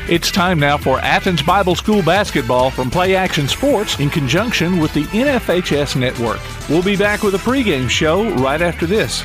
It's time now for Athens Bible School basketball from Play Action Sports in conjunction with the NFHS Network. We'll be back with a pregame show right after this.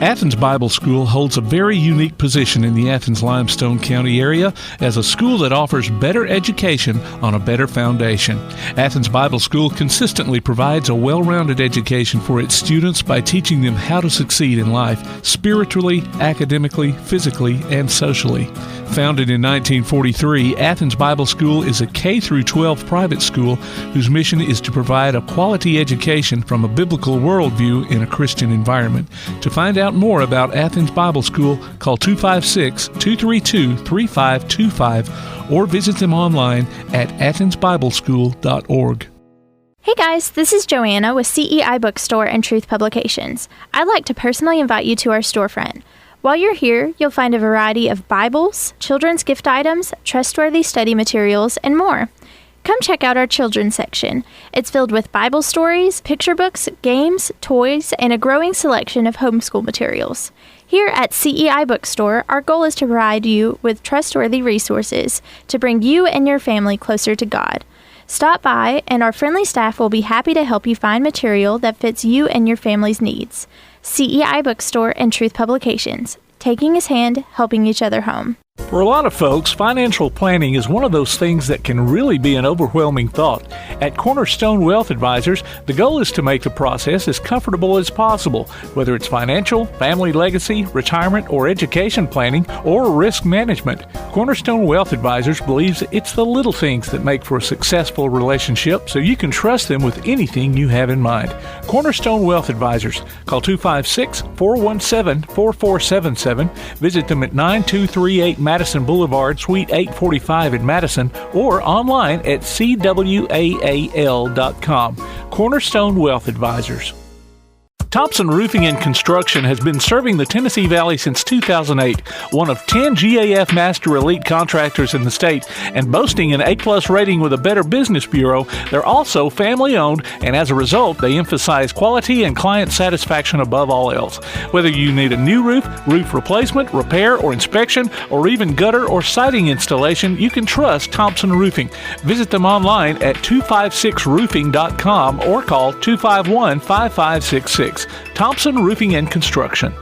Athens Bible School holds a very unique position in the Athens-Limestone County area as a school that offers better education on a better foundation. Athens Bible School consistently provides a well-rounded education for its students by teaching them how to succeed in life, spiritually, academically, physically, and socially. Founded in 1943, Athens Bible School is a K-12 private school whose mission is to provide a quality education from a biblical worldview in a Christian environment. To find out more about Athens Bible School, call 256-232-3525 or visit them online at athensbibleschool.org. Hey guys, this is Joanna with CEI Bookstore and Truth Publications. I'd like to personally invite you to our storefront. While you're here, you'll find a variety of Bibles, children's gift items, trustworthy study materials, and more. Come check out our children's section. It's filled with Bible stories, picture books, games, toys, and a growing selection of homeschool materials. Here at CEI Bookstore, our goal is to provide you with trustworthy resources to bring you and your family closer to God. Stop by, and our friendly staff will be happy to help you find material that fits you and your family's needs. CEI Bookstore and Truth Publications, taking his hand, helping each other home. For a lot of folks, financial planning is one of those things that can really be an overwhelming thought. At Cornerstone Wealth Advisors, the goal is to make the process as comfortable as possible, whether it's financial, family legacy, retirement, or education planning, or risk management. Cornerstone Wealth Advisors believes it's the little things that make for a successful relationship, so you can trust them with anything you have in mind. Cornerstone Wealth Advisors. Call 256-417-4477. Visit them at 9238 Madison Boulevard, Suite 845 in Madison, or online at cwaal.com. Cornerstone Wealth Advisors. Thompson Roofing and Construction has been serving the Tennessee Valley since 2008, one of 10 GAF Master Elite contractors in the state, and boasting an A-plus rating with a Better Business Bureau. They're also family-owned, and as a result, they emphasize quality and client satisfaction above all else. Whether you need a new roof, roof replacement, repair, or inspection, or even gutter or siding installation, you can trust Thompson Roofing. Visit them online at 256roofing.com or call 251-5566. Thompson Roofing and Construction.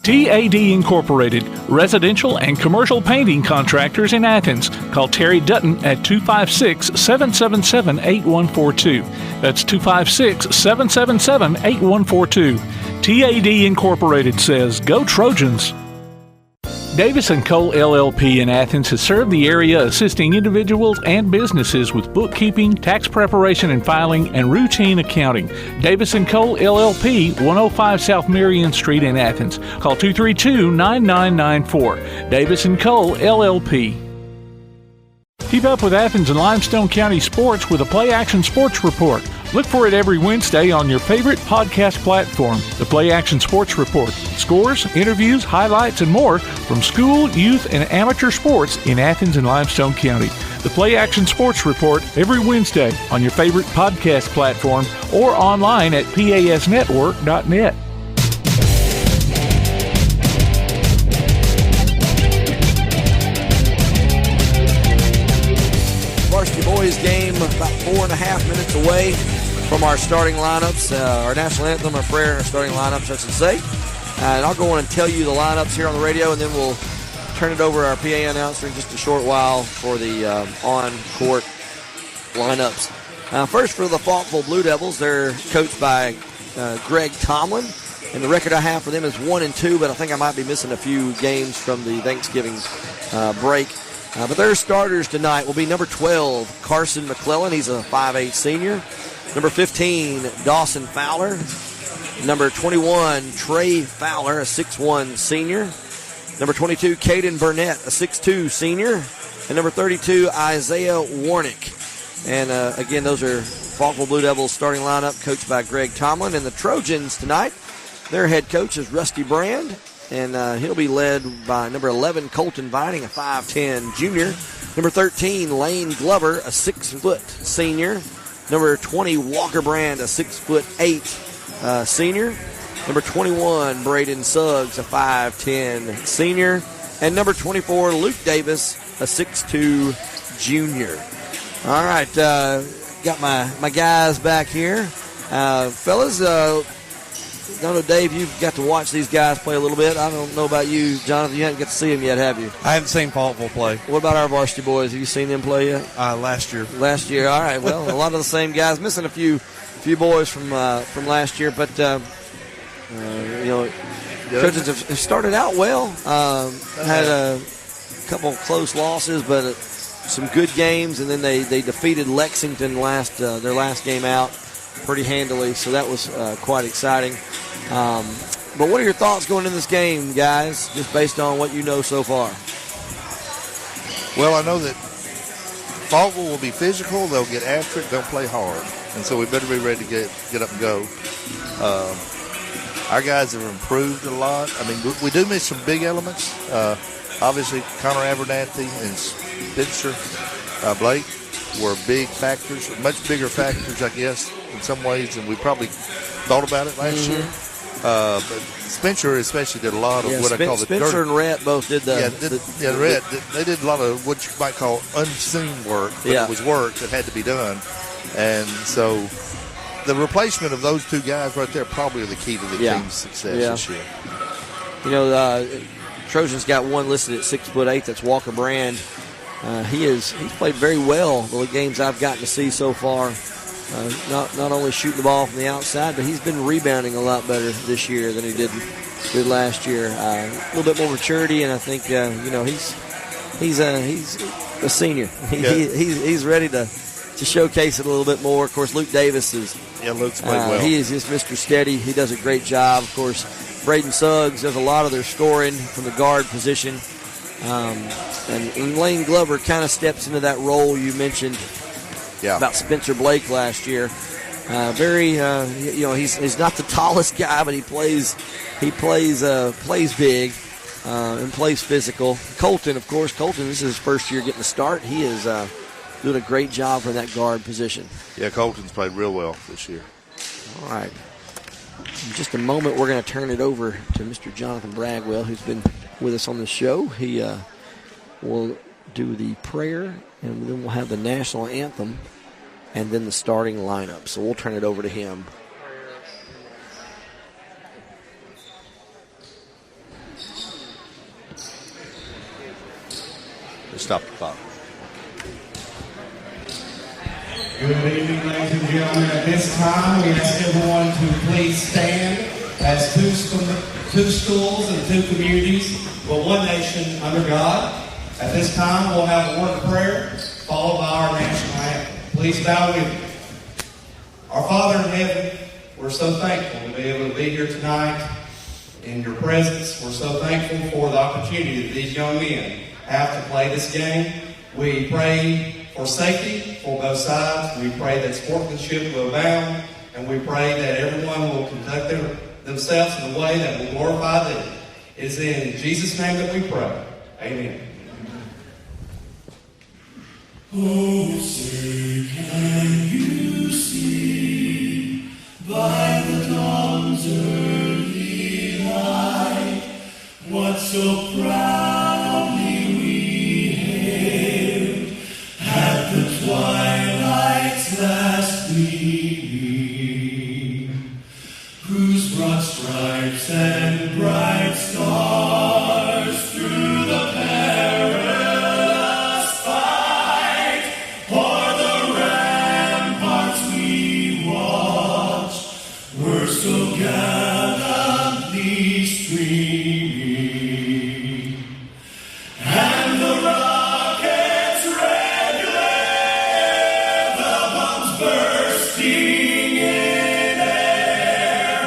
TAD Incorporated, residential and commercial painting contractors in Athens. Call Terry Dutton at 256-777-8142. That's 256-777-8142. TAD Incorporated says, "Go Trojans." Davis & Cole LLP in Athens has served the area assisting individuals and businesses with bookkeeping, tax preparation and filing, and routine accounting. Davis & Cole LLP, 105 South Marion Street in Athens. Call 232-9994. Davis & Cole LLP. Keep up with Athens and Limestone County sports with a Play Action Sports Report. Look for it every Wednesday on your favorite podcast platform. The Play Action Sports Report. Scores, interviews, highlights, and more from school, youth, and amateur sports in Athens and Limestone County. The Play Action Sports Report every Wednesday on your favorite podcast platform or online at pasnetwork.net. Varsity boys game about 4.5 minutes away from our starting lineups, our national anthem, our prayer, and our starting lineups, I should say. And I'll go on and tell you the lineups here on the radio, and then we'll turn it over to our PA announcer in just a short while for the on-court lineups. First for the Falkville Blue Devils, they're coached by Greg Tomlin, and the record I have for them is 1-2, but I think I might be missing a few games from the Thanksgiving break. But their starters tonight will be number 12, Carson McClellan. He's a 5'8 senior. Number 15, Dawson Fowler. Number 21, Trey Fowler, a 6'1 senior. Number 22, Caden Burnett, a 6'2 senior. And number 32, Isaiah Warnick. And again, those are Falkville Blue Devils starting lineup, coached by Greg Tomlin. And the Trojans tonight, their head coach is Rusty Brand. And he'll be led by number 11, Colton Vining, a 5'10 junior. Number 13, Lane Glover, a 6' senior. Number 20, Walker Brand, a 6'8 senior. Number 21, Braden Suggs, a 5'10 senior. And number 24, Luke Davis, a 6'2 junior. All right, got my guys back here. Fellas, I don't know, Dave, you've got to watch these guys play a little bit. I don't know about you, Jonathan. You haven't got to see them yet, have you? I haven't seen Falkville play. What about our varsity boys? Have you seen them play yet? Last year. Last year, all right. Well, a lot of the same guys. Missing a few boys from last year, but Trojans have started out well. Had a couple close losses, but some good games, and then they defeated Lexington their last game out pretty handily, so that was quite exciting. But what are your thoughts going into this game, guys, just based on what you know so far? Well, I know that Falkville will be physical. They'll get after it. They'll play hard. And so we better be ready to get up and go. Our guys have improved a lot. I mean, we do miss some big elements. Obviously, Connor Abernathy and Spencer Blake were big factors, much bigger factors, I guess, in some ways than we probably thought about it last year. But Spencer especially did a lot of what I call the Spencer dirty. and Rhett both did the... Rhett, they did a lot of what you might call unseen work, but it was work that had to be done. And so the replacement of those two guys right there probably are the key to the team's success this year. You know, Trojans got one listed at 6'8". That's Walker Brand. He's played very well the games I've gotten to see so far. Not only shooting the ball from the outside, but he's been rebounding a lot better this year than he did last year. A little bit more maturity, and I think he's a senior. He's ready to showcase it a little bit more. Of course, Luke Davis is. Yeah, Luke's played well. He is just Mr. Steady. He does a great job. Of course, Braden Suggs does a lot of their scoring from the guard position. And Lane Glover kind of steps into that role you mentioned about Spencer Blake last year. He's not the tallest guy, but he plays big and plays physical. Colton, of course, this is his first year getting a start. He is doing a great job for that guard position. Yeah, Colton's played real well this year. All right. In just a moment, we're going to turn it over to Mr. Jonathan Bragwell, who's been with us on the show. He will do the prayer, and then we'll have the national anthem, and then the starting lineup. So we'll turn it over to him. Let's stop the clock. Good evening, ladies and gentlemen. At this time, we ask everyone to please stand as two schools and two communities, but one nation under God. At this time, we'll have a word of prayer, followed by our national anthem. Please bow with me. Our Father in heaven, we're so thankful to be able to be here tonight in your presence. We're so thankful for the opportunity that these young men have to play this game. We pray for safety for both sides. We pray that sportsmanship will abound, and we pray that everyone will conduct themselves in a way that will glorify them. It is in Jesus' name that we pray. Amen. Oh, say, can you see by the dawn's early light what so proudly we hailed at the twilight's last gleaming, whose broad stripes and bright stars through the perilous fight o'er the ramparts we watched were so gallantly streaming, and the rockets' red glare, the bombs bursting in air,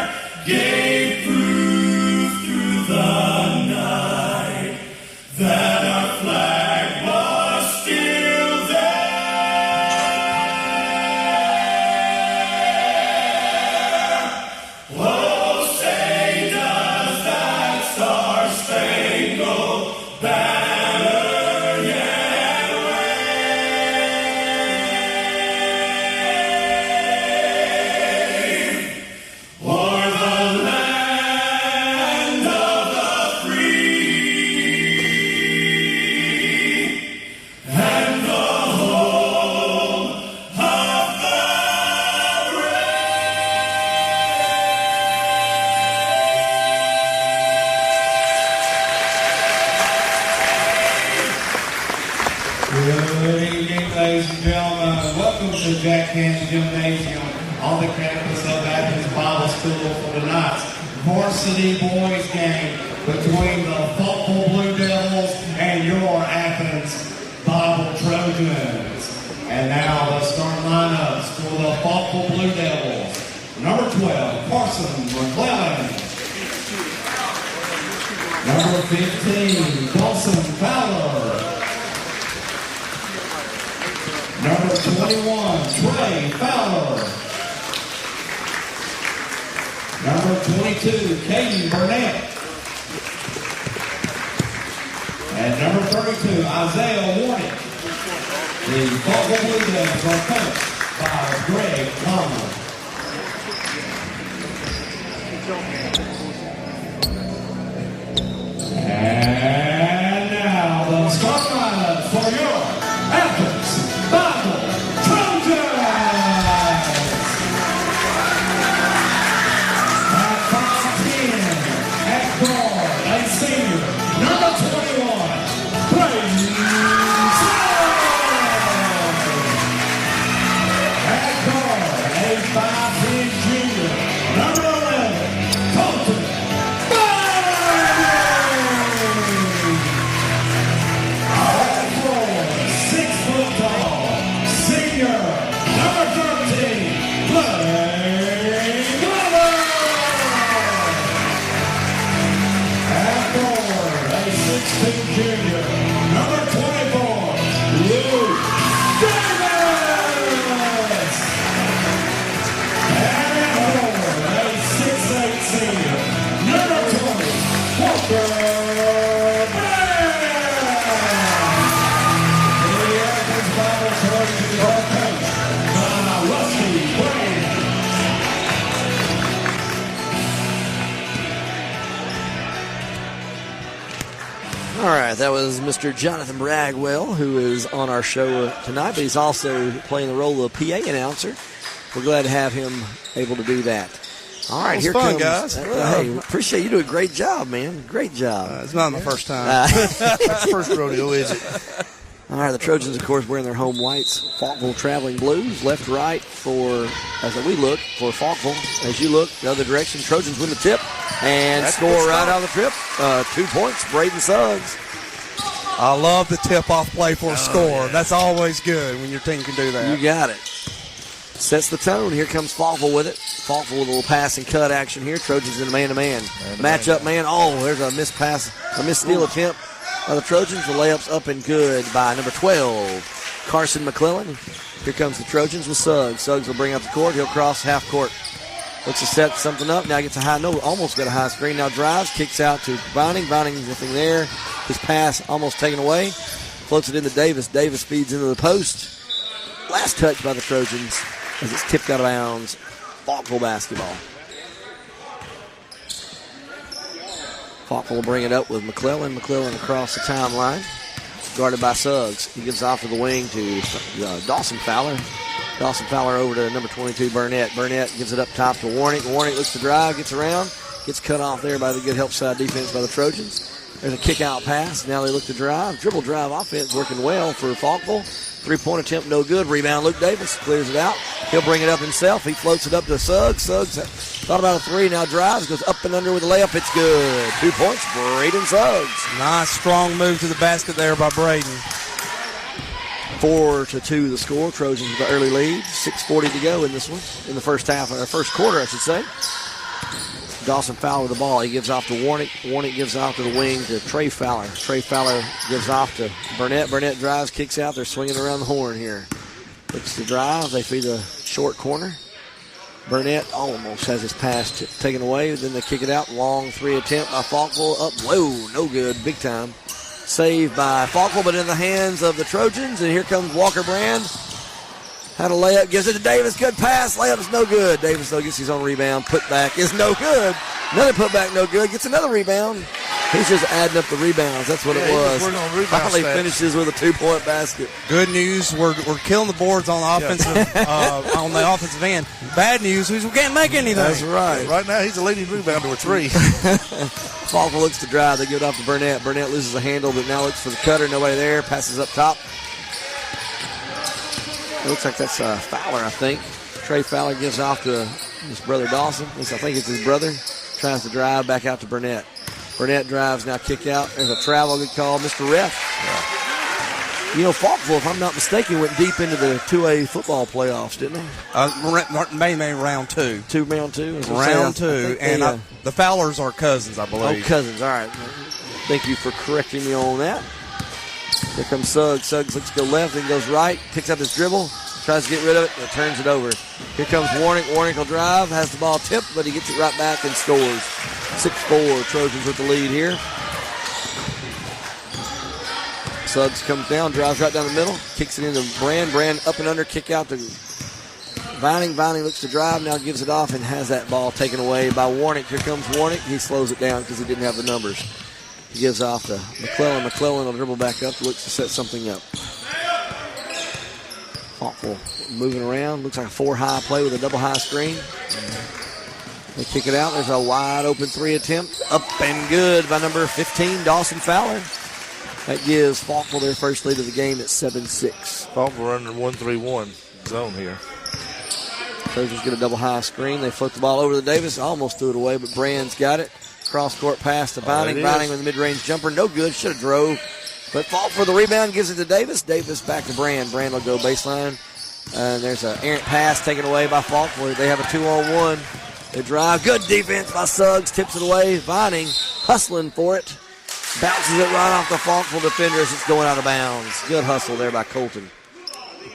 gave proof through the night evening, ladies and gentlemen. Welcome to Jack Canton Gymnasium on the campus of Athens Bible School for tonight's varsity boys game between the Falkville Blue Devils and your Athens Bible Trojans. And now the start lineups for the Falkville Blue Devils. Number 12, Carson McClellan. Number 15, Dawson Fowler. Number 21, Trey Fowler. Number 22, Caden Burnett. And number 32, Isaiah Warnick. The Falkville Blue Devils are coached by Greg Conlon. And now the start lineup for your Athens Bible Trojans. At 5'10", at guard, a senior, number 21, Brayden Sutton. At guard, a 5'10" junior, number 11, Colton. Junior, number 24, Luke Davis. And at forward, a 6'8" senior, number 20, Walker Brown. The Athens Bible Trojans are coached by Rusty Brown. All right, that was Mr. Jonathan Bragwell, who is on our show tonight, but he's also playing the role of PA announcer. We're glad to have him able to do that. All right, here fun, comes. guys. Hey, appreciate you doing a great job, man. Great job. It's not my first time. First rodeo, is it? All right, the Trojans, of course, wearing their home whites. Falkville traveling blues, left, right for, as we look, for Falkville. As you look the other direction, Trojans win the tip and That's score right out of the trip. 2 points, Brayden Suggs. I love the tip-off play for a score. Yeah. That's always good when your team can do that. You got it. Sets the tone. Here comes Falkville with it. Falkville with a little pass and cut action here. Trojans in a man-to-man. Match-up man. Oh, there's a missed pass, a missed steal attempt by the Trojans. The layup's up and good by number 12, Carson McClellan. Here comes the Trojans with Suggs. Suggs will bring up the court. He'll cross half court. Looks to set something up. Now gets a high, no, almost got a high screen. Now drives, kicks out to Vining. Vining, nothing there. His pass almost taken away. Floats it into Davis. Davis feeds into the post. Last touch by the Trojans as it's tipped out of bounds. Falkville basketball. Falkville will bring it up with McClellan. McClellan across the timeline. Guarded by Suggs. He gives off to the wing to Dawson Fowler. Dawson Fowler over to number 22, Burnett. Burnett gives it up top to Warnick. Warnick looks to drive, gets around, gets cut off there by the good help side defense by the Trojans. There's a kick-out pass. Now they look to drive. Dribble drive offense working well for Falkville. 3-point attempt, no good. Rebound, Luke Davis clears it out. He'll bring it up himself. He floats it up to Suggs. Suggs thought about a three, now drives, goes up and under with a layup. It's good. 2 points, Brayden Suggs. Nice, strong move to the basket there by Brayden. 4-2 the score. Trojans with the early lead. 6:40 to go in this one, in the first half, or first quarter, I should say. Dawson Fowler with the ball. He gives off to Warnick. Warnick gives off to the wing to Trey Fowler. Trey Fowler gives off to Burnett. Burnett drives, kicks out. They're swinging around the horn here. Looks to drive. They feed the short corner. Burnett almost has his pass taken away. Then they kick it out. Long 3 attempt by Falkville. Up, whoa, no good. Big time. Saved by Falkville, but in the hands of the Trojans. And here comes Walker Brand. Had a layup, gives it to Davis. Good pass. Layup is no good. Davis, though, gets his own rebound. Putback is no good. Another putback, no good. Gets another rebound. He's just adding up the rebounds. That's what it was. Finally finishes with a 2-point basket. Good news, we're killing the boards on the offensive end. Bad news is we can't make anything. That's right. Right now, he's a leading rebounder with 3. Falkville looks to drive. They give it off to Burnett. Burnett loses the handle, but now looks for the cutter. Nobody there. Passes up top. It looks like that's Fowler, I think. Trey Fowler gives off to his brother Dawson. At least I think it's his brother. Tries to drive back out to Burnett. Burnett drives, now kick out. There's a travel, good call, Mr. Ref. Yeah. You know, Falkville, if I'm not mistaken, went deep into the 2A football playoffs, didn't they? Maybe round 2. Round 2? Round 2. And the Fowlers are cousins, I believe. Oh, cousins. All right. Thank you for correcting me on that. Here comes Suggs. Suggs looks to go left and goes right. Picks up his dribble. Tries to get rid of it, and turns it over. Here comes Warnick. Warnick will drive, has the ball tipped, but he gets it right back and scores. 6-4, Trojans with the lead here. Suggs comes down, drives right down the middle, kicks it into Brand. Brand up and under, kick out to Vining. Vining looks to drive, now gives it off and has that ball taken away by Warnick. Here comes Warnick. He slows it down because he didn't have the numbers. He gives off to McClellan. McClellan will dribble back up, looks to set something up. Falkville moving around. Looks like a 4-high play with a double high screen. They kick it out. There's a wide open 3 attempt. Up and good by number 15, Dawson Fowler. That gives Falkville their first lead of the game at 7-6. Falkville running 1-3-1 zone here. Trojans get a double high screen. They float the ball over to Davis. Almost threw it away, but Brand's got it. Cross court pass to Vining. Vining with a mid-range jumper. No good. Should have drove. But fought for the rebound, gives it to Davis. Davis back to Brand. Brand will go baseline. And there's an errant pass taken away by Falkville. They have a 2-on-1. They drive. Good defense by Suggs. Tips it away. Vining hustling for it. Bounces it right off the Falkville defender as it's going out of bounds. Good hustle there by Colton.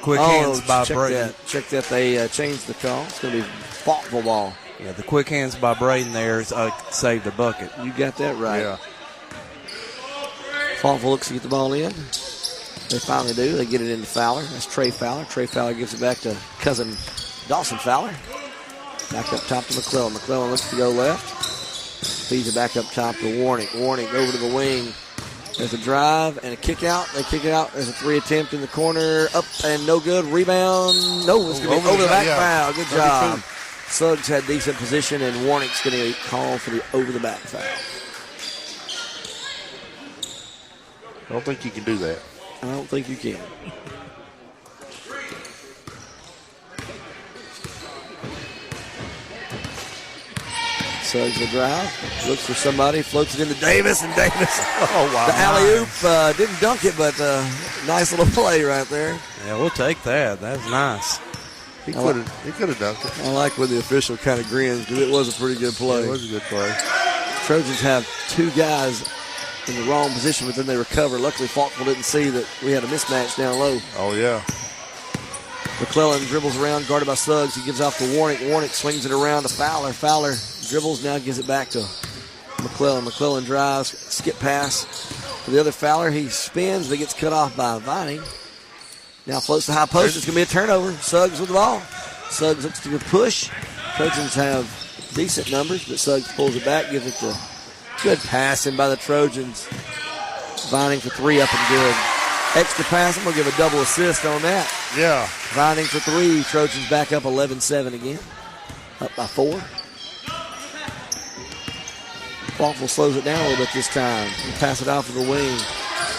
Quick hands by Braden. Check that. They changed the call. It's going to be Falkville ball. Yeah, the quick hands by Braden there saved a bucket. You got that right. Yeah. Falkville looks to get the ball in. They finally do. They get it into Fowler. That's Trey Fowler. Trey Fowler gives it back to cousin Dawson Fowler. Back up top to McClellan. McClellan looks to go left. Feeds it back up top to Warnick. Warnick over to the wing. There's a drive and a kick out. They kick it out. There's a 3 attempt in the corner. Up and no good. Rebound. No, it's going to be over the back foul. Good job. Suggs had decent position, and Warnick's going to call for the over the back foul. I don't think you can do that. I don't think you can. Suggs will drive, looks for somebody, floats it into Davis, and Davis, the alley-oop, didn't dunk it, but nice little play right there. Yeah, we'll take that. That's nice. He could have dunked it. I like when the official kind of grins because it was a pretty good play. Yeah, it was a good play. Trojans have 2 guys in the wrong position, but then they recover. Luckily, Falkville didn't see that we had a mismatch down low. Oh, yeah. McClellan dribbles around, guarded by Suggs. He gives off to Warnick. Warnick swings it around to Fowler. Fowler dribbles, now gives it back to McClellan. McClellan drives, skip pass to the other Fowler. He spins, but gets cut off by Vining. Now floats the high post. It's going to be a turnover. Suggs with the ball. Suggs looks to push. Trojans have decent numbers, but Suggs pulls it back, gives it to good passing by the Trojans. Vining for 3 up and good. Extra pass. I'm going to give a double assist on that. Yeah. Vining for 3. Trojans back up 11-7 again. Up by 4. Falkville slows it down a little bit this time. He pass it off to the wing.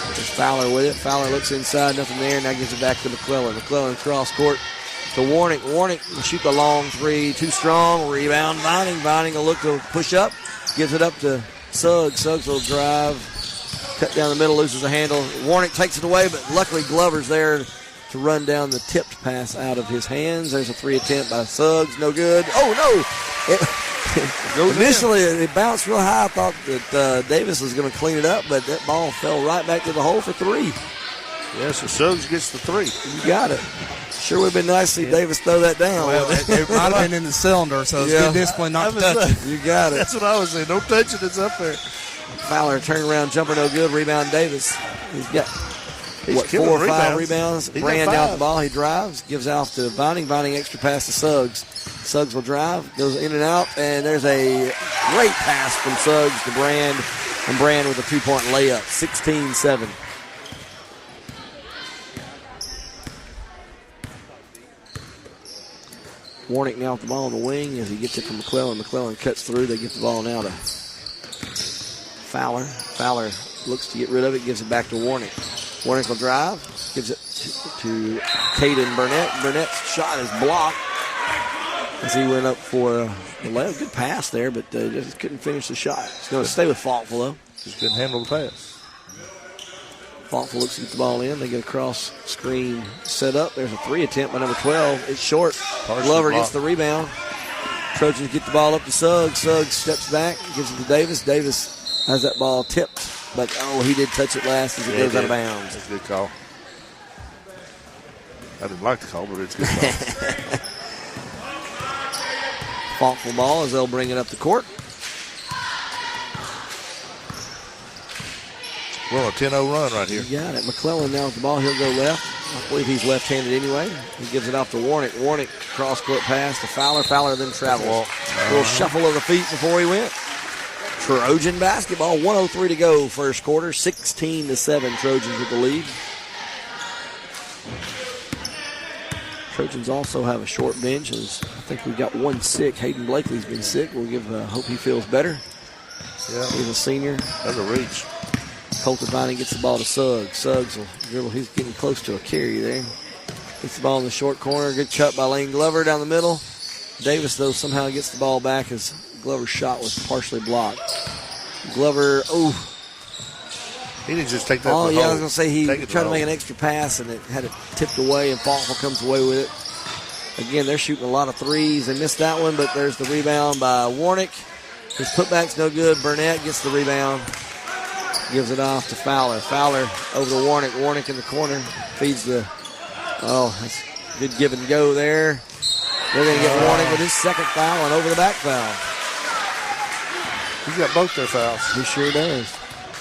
There's Fowler with it. Fowler looks inside, nothing there. Now gives it back to McClellan. McClellan cross court to Warnick. Warnick will shoot the long 3. Too strong. Rebound. Vining. Vining will look to push up. Gives it up to Suggs. Suggs will drive. Cut down the middle, loses the handle. Warnick takes it away, but luckily Glover's there to run down the tipped pass out of his hands. There's a 3 attempt by Suggs. No good. Oh, no. Initially, it bounced real high. I thought that Davis was going to clean it up, but that ball fell right back to the hole for 3. Yeah, so Suggs gets the 3. You got it. Sure would have been nice to see Davis throw that down. Well, it might have been in the cylinder, so it's good discipline not to touch it. You got it. That's what I was saying. Don't touch it. It's up there. Fowler turnaround jumper, no good. Rebound Davis. He's got 4 or 5 rebounds. Brand out the ball. He drives, gives off to Vining. Vining extra pass to Suggs. Suggs will drive, goes in and out, and there's a great pass from Suggs to Brand, and Brand with a 2-point layup. 16-7. Warnick now with the ball on the wing as he gets it from McClellan. McClellan cuts through. They get the ball now to Fowler. Fowler looks to get rid of it, gives it back to Warnick. Warnick will drive, gives it to Caden Burnett. Burnett's shot is blocked as he went up for the layup. Good pass there, but just couldn't finish the shot. He's going to stay with Falkville, though. Just couldn't handle the pass. Falkville looks to get the ball in. They get a cross screen set up. There's a 3 attempt by number 12. It's short. Glover gets the rebound. Trojans get the ball up to Suggs. Suggs steps back, gives it to Davis. Davis has that ball tipped, but he did touch it last as it goes out of bounds. That's a good call. I didn't like the call, but it's a good call. Falkville ball as they'll bring it up the court. We're on a 10-0 run right here. You got it. McClellan now with the ball. He'll go left. I believe he's left-handed anyway. He gives it off to Warnick. Warnick cross-court pass to Fowler. Fowler then travels. A little shuffle of the feet before he went. Trojan basketball. 1:03 to go first quarter. 16-7 Trojans with the lead. Trojans also have a short bench. As I think we've got one sick. Hayden Blakely's been sick. We'll hope he feels better. Yeah. He's a senior. That's a reach. Colton Vining gets the ball to Suggs. Suggs will dribble. He's getting close to a carry there. Gets the ball in the short corner. Good cut by Lane Glover down the middle. Davis, though, somehow gets the ball back as Glover's shot was partially blocked. Glover, he didn't just take that. I was going to say he tried to make an extra pass and it had it tipped away, and Falkville comes away with it. Again, they're shooting a lot of threes. They missed that one, but there's the rebound by Warnick. His putback's no good. Burnett gets the rebound. Gives it off to Fowler. Fowler over to Warnick. Warnick in the corner. Feeds the... that's good give and go there. They're going to get Warnick with his second foul and over the back foul. He's got both their fouls. He sure does.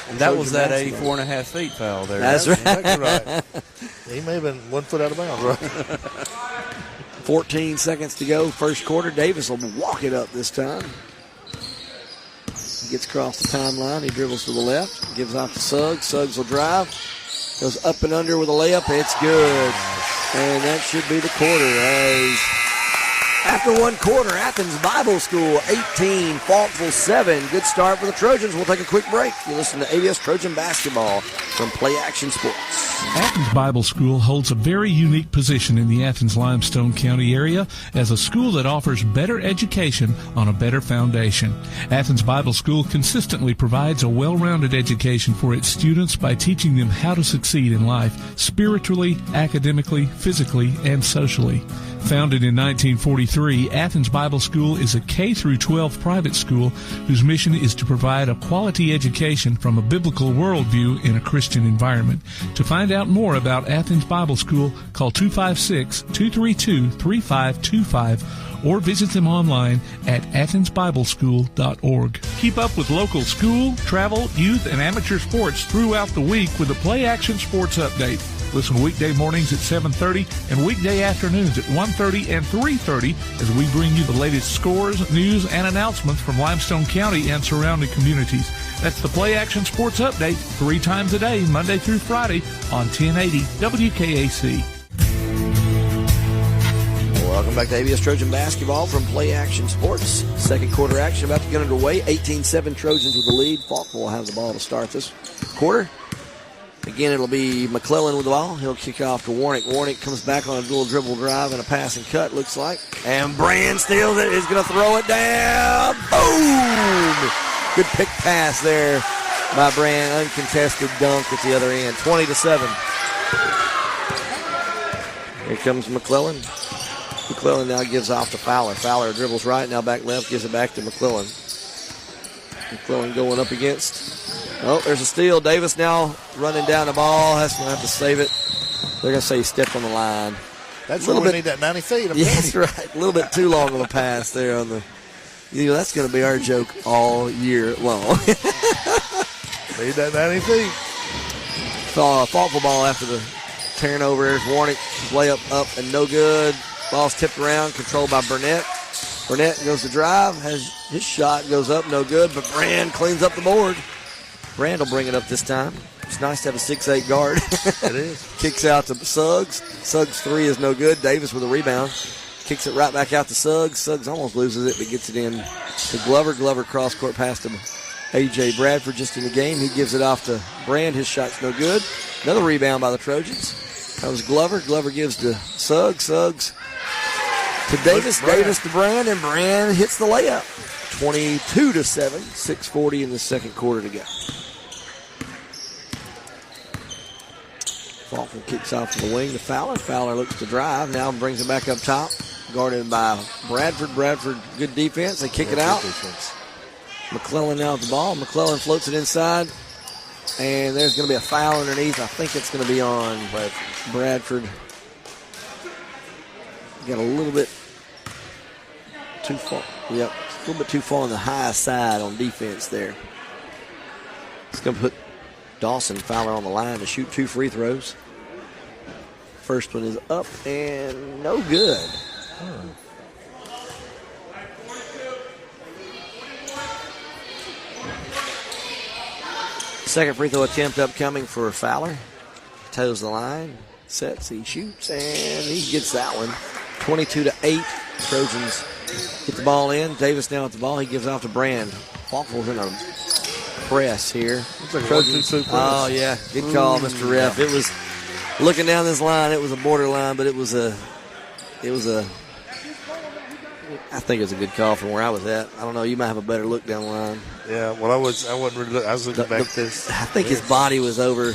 And that was that 84.5 feet foul there. That's right. Exactly right. He may have been 1 foot out of bounds, right? 14 seconds to go. First quarter. Davis will walk it up this time. Gets across the timeline. He dribbles to the left. Gives off to Suggs. Suggs will drive. Goes up and under with a layup. It's good. And that should be the quarter. As after one quarter, Athens Bible School 18, Falkville 7. Good start for the Trojans. We'll take a quick break. You listen to ABS Trojan Basketball from Play Action Sports. Athens Bible School holds a very unique position in the Athens-Limestone County area as a school that offers better education on a better foundation. Athens Bible School consistently provides a well-rounded education for its students by teaching them how to succeed in life, spiritually, academically, physically, and socially. Founded in 1943, Athens Bible School is a K-12 private school whose mission is to provide a quality education from a biblical worldview in a Christian environment. To find out more about Athens Bible School, call 256-232-3525 or visit them online at athensbibleschool.org. Keep up with local school, travel, youth, and amateur sports throughout the week with a Play Action Sports Update. Listen weekday mornings at 7:30 and weekday afternoons at 1:30 and 3:30 as we bring you the latest scores, news, and announcements from Limestone County and surrounding communities. That's the Play Action Sports Update 3 times a day, Monday through Friday on 1080 WKAC. Welcome back to ABS Trojan Basketball from Play Action Sports. Second quarter action about to get underway. 18-7 Trojans with the lead. Falkville will have the ball to start this quarter. Again, it'll be McClellan with the ball. He'll kick off to Warnick. Warnick comes back on a dual dribble drive and a pass and cut, looks like. And Brand steals it. He's going to throw it down. Boom! Good pick pass there by Brand. Uncontested dunk at the other end. 20-7. Here comes McClellan. McClellan now gives off to Fowler. Fowler dribbles right, now back left, gives it back to McClellan. McClellan going up against... there's a steal. Davis now running down the ball. Has to have to save it. They're going to say he stepped on the line. That's where we need that 90 feet. Yeah, that's right. A little bit too long of a pass there on the... that's going to be our joke all year long. Need that 90 feet. Falkville ball after the turnover. There's Warnick. Layup up and no good. Ball's tipped around. Controlled by Burnett. Burnett goes to drive. His shot goes up. No good. But Brand cleans up the board. Brand will bring it up this time. It's nice to have a 6'8 guard. It is. Kicks out to Suggs. Suggs' three is no good. Davis with a rebound. Kicks it right back out to Suggs. Suggs almost loses it, but gets it in to Glover. Glover cross-court pass to A.J. Bradford just in the game. He gives it off to Brand. His shot's no good. Another rebound by the Trojans. That was Glover. Glover gives to Suggs. Suggs to Davis. Davis to Brand, and Brand hits the layup. 22-7. 6:40 in the second quarter to go. Falkville kicks off to the wing to Fowler. Fowler looks to drive. Now brings it back up top. Guarded by Bradford. Bradford, good defense. They kick it out. McClellan now with the ball. McClellan floats it inside. And there's going to be a foul underneath. I think it's going to be on Bradford. Got a little bit too far. Yep, a little bit too far on the high side on defense there. It's going to put Dawson Fowler on the line to shoot 2 free throws. First one is up and no good. Second free throw attempt upcoming for Fowler. Toes the line, sets, he shoots, and he gets that one. 22-8. Trojans get the ball in. Davis now with the ball. He gives off to Brand. Falkville's in a press here. Trojans. Oh yeah, good call, Mr. Ref. It was looking down this line. It was a borderline, but it was a. I think it's a good call from where I was at. I don't know. You might have a better look down the line. Yeah. Well, I wasn't really looking. I was looking back this. I think his body was over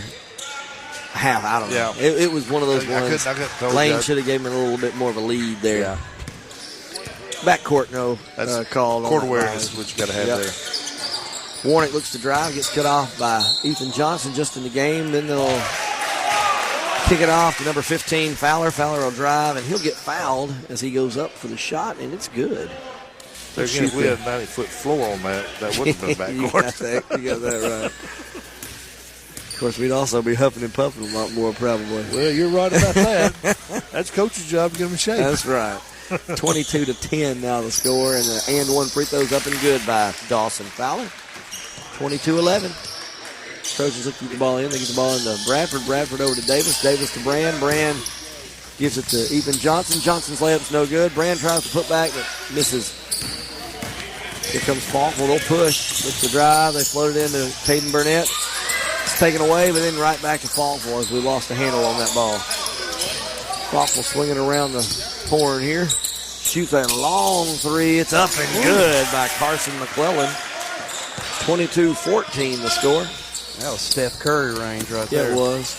half. I don't know. Yeah. It was one of those ones. I couldn't Lane should have given him a little bit more of a lead there. Yeah. Backcourt, no call. Court awareness is what you got to have there. Warnick looks to drive, gets cut off by Ethan Johnson just in the game. Then they'll kick it off to number 15, Fowler. Fowler will drive, and he'll get fouled as he goes up for the shot, and it's good. There again, if we had a 90-foot floor on that wouldn't have been backcourt. You got that right. Of course, we'd also be huffing and puffing a lot more probably. Well, you're right about that. That's coach's job to get him in shape. That's right. 22-10 now the score, and the and one free throws up and good by Dawson Fowler. 22-11. Trojans look to get the ball in. They get the ball into Bradford. Bradford over to Davis. Davis to Brand. Brand gives it to Ethan Johnson. Johnson's layup's no good. Brand tries to put back, but misses. Here comes Falkville. They'll push. Looks to drive. They float it into Caden Burnett. It's taken away, but then right back to Falkville as we lost the handle on that ball. Falkville swinging around the horn here. Shoots a long three. It's up and good by Carson McClellan. 22-14 the score. That was Steph Curry range right there. It was.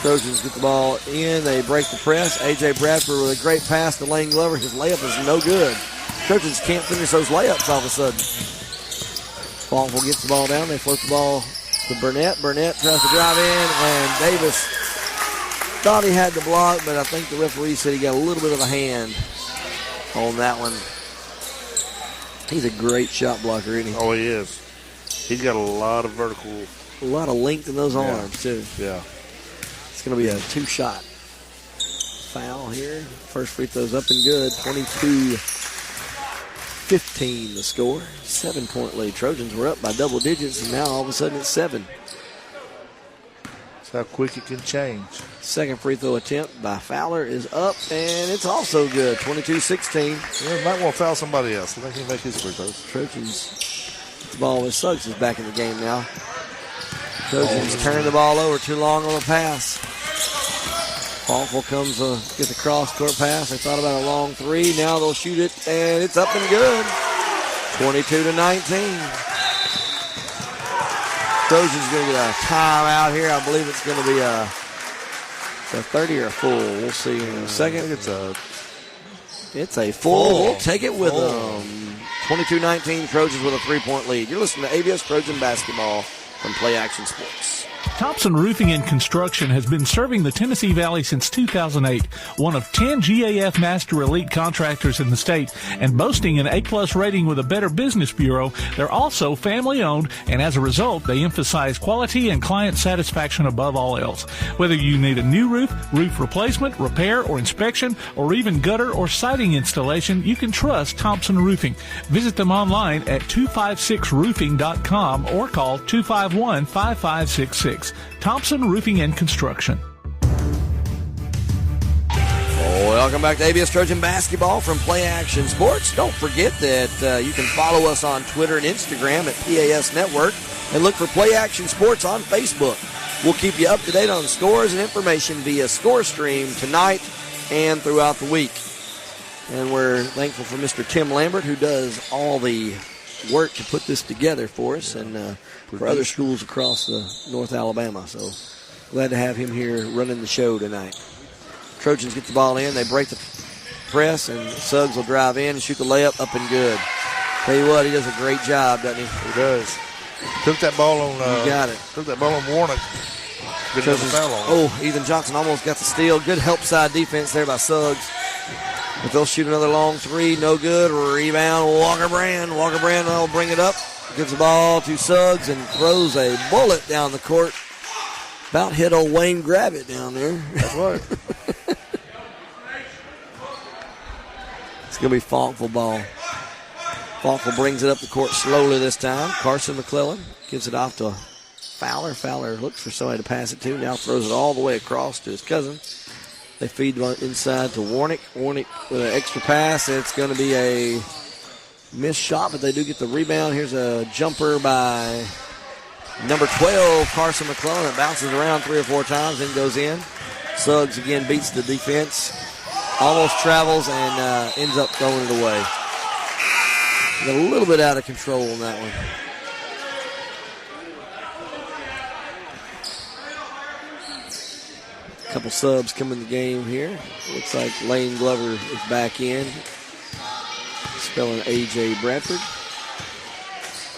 Trojans get the ball in. They break the press. A.J. Bradford with a great pass to Lane Glover. His layup is no good. Trojans can't finish those layups all of a sudden. Falkville gets the ball down. They float the ball to Burnett. Burnett tries to drive in, and Davis thought he had the block, but I think the referee said he got a little bit of a hand on that one. He's a great shot blocker, isn't he? Oh, he is. He's got a lot of vertical. A lot of length in those arms, too. Yeah. It's going to be a 2-shot foul here. First free throw's up and good. 22-15 the score. 7-point lead. Trojans were up by double digits, and now all of a sudden it's 7. That's how quick it can change. Second free throw attempt by Fowler is up, and it's also good. 22-16. Yeah, might want to foul somebody else. I think he'll make his free throws. Trojans. The ball with Suggs is back in the game now. Trojans turn the ball over too long on the pass. Falkville comes gets a cross-court pass. They thought about a long three. Now they'll shoot it, and it's up and good. 22-19. Trojans going to get a timeout here. I believe it's going to be a 30 or a full. We'll see in a second. It's a full. We'll take it with them. 22-19, Trojans with a 3-point lead. You're listening to ABS Trojan Basketball from Play Action Sports. Thompson Roofing and Construction has been serving the Tennessee Valley since 2008, one of 10 GAF Master Elite contractors in the state, and boasting an A-plus rating with a Better Business Bureau. They're also family-owned, and as a result, they emphasize quality and client satisfaction above all else. Whether you need a new roof, roof replacement, repair, or inspection, or even gutter or siding installation, you can trust Thompson Roofing. Visit them online at 256roofing.com or call 251-5566. Thompson Roofing and Construction. Welcome back to ABS Trojan Basketball from Play Action Sports. Don't forget that you can follow us on Twitter and Instagram at PAS Network and look for Play Action Sports on Facebook. We'll keep you up to date on scores and information via Score Stream tonight and throughout the week. And we're thankful for Mr. Tim Lambert, who does all the work to put this together for us and for other schools across North Alabama. So glad to have him here running the show tonight. Trojans get the ball in. They break the press, and Suggs will drive in and shoot the layup up and good. Tell you what, he does a great job, doesn't he? He does. Took that ball on. You got it. Took that ball on Warnock. Ethan Johnson almost got the steal. Good help side defense there by Suggs. But they'll shoot another long three. No good. Rebound, Walker Brand. Walker Brand will bring it up. Gives the ball to Suggs and throws a bullet down the court. About hit old Wayne Gravitt down there. That's right. It's going to be Falkville ball. Falkville brings it up the court slowly this time. Carson McClellan gives it off to Fowler. Fowler looks for somebody to pass it to. Now throws it all the way across to his cousin. They feed inside to Warnick. Warnick with an extra pass. It's going to be a missed shot, but they do get the rebound. Here's a jumper by number 12, Carson McClellan. It bounces around 3 or 4 times, then goes in. Suggs again beats the defense. Almost travels and ends up throwing it away. Got a little bit out of control on that one. A couple subs come in the game here. Looks like Lane Glover is back in. Spelling A.J. Bradford.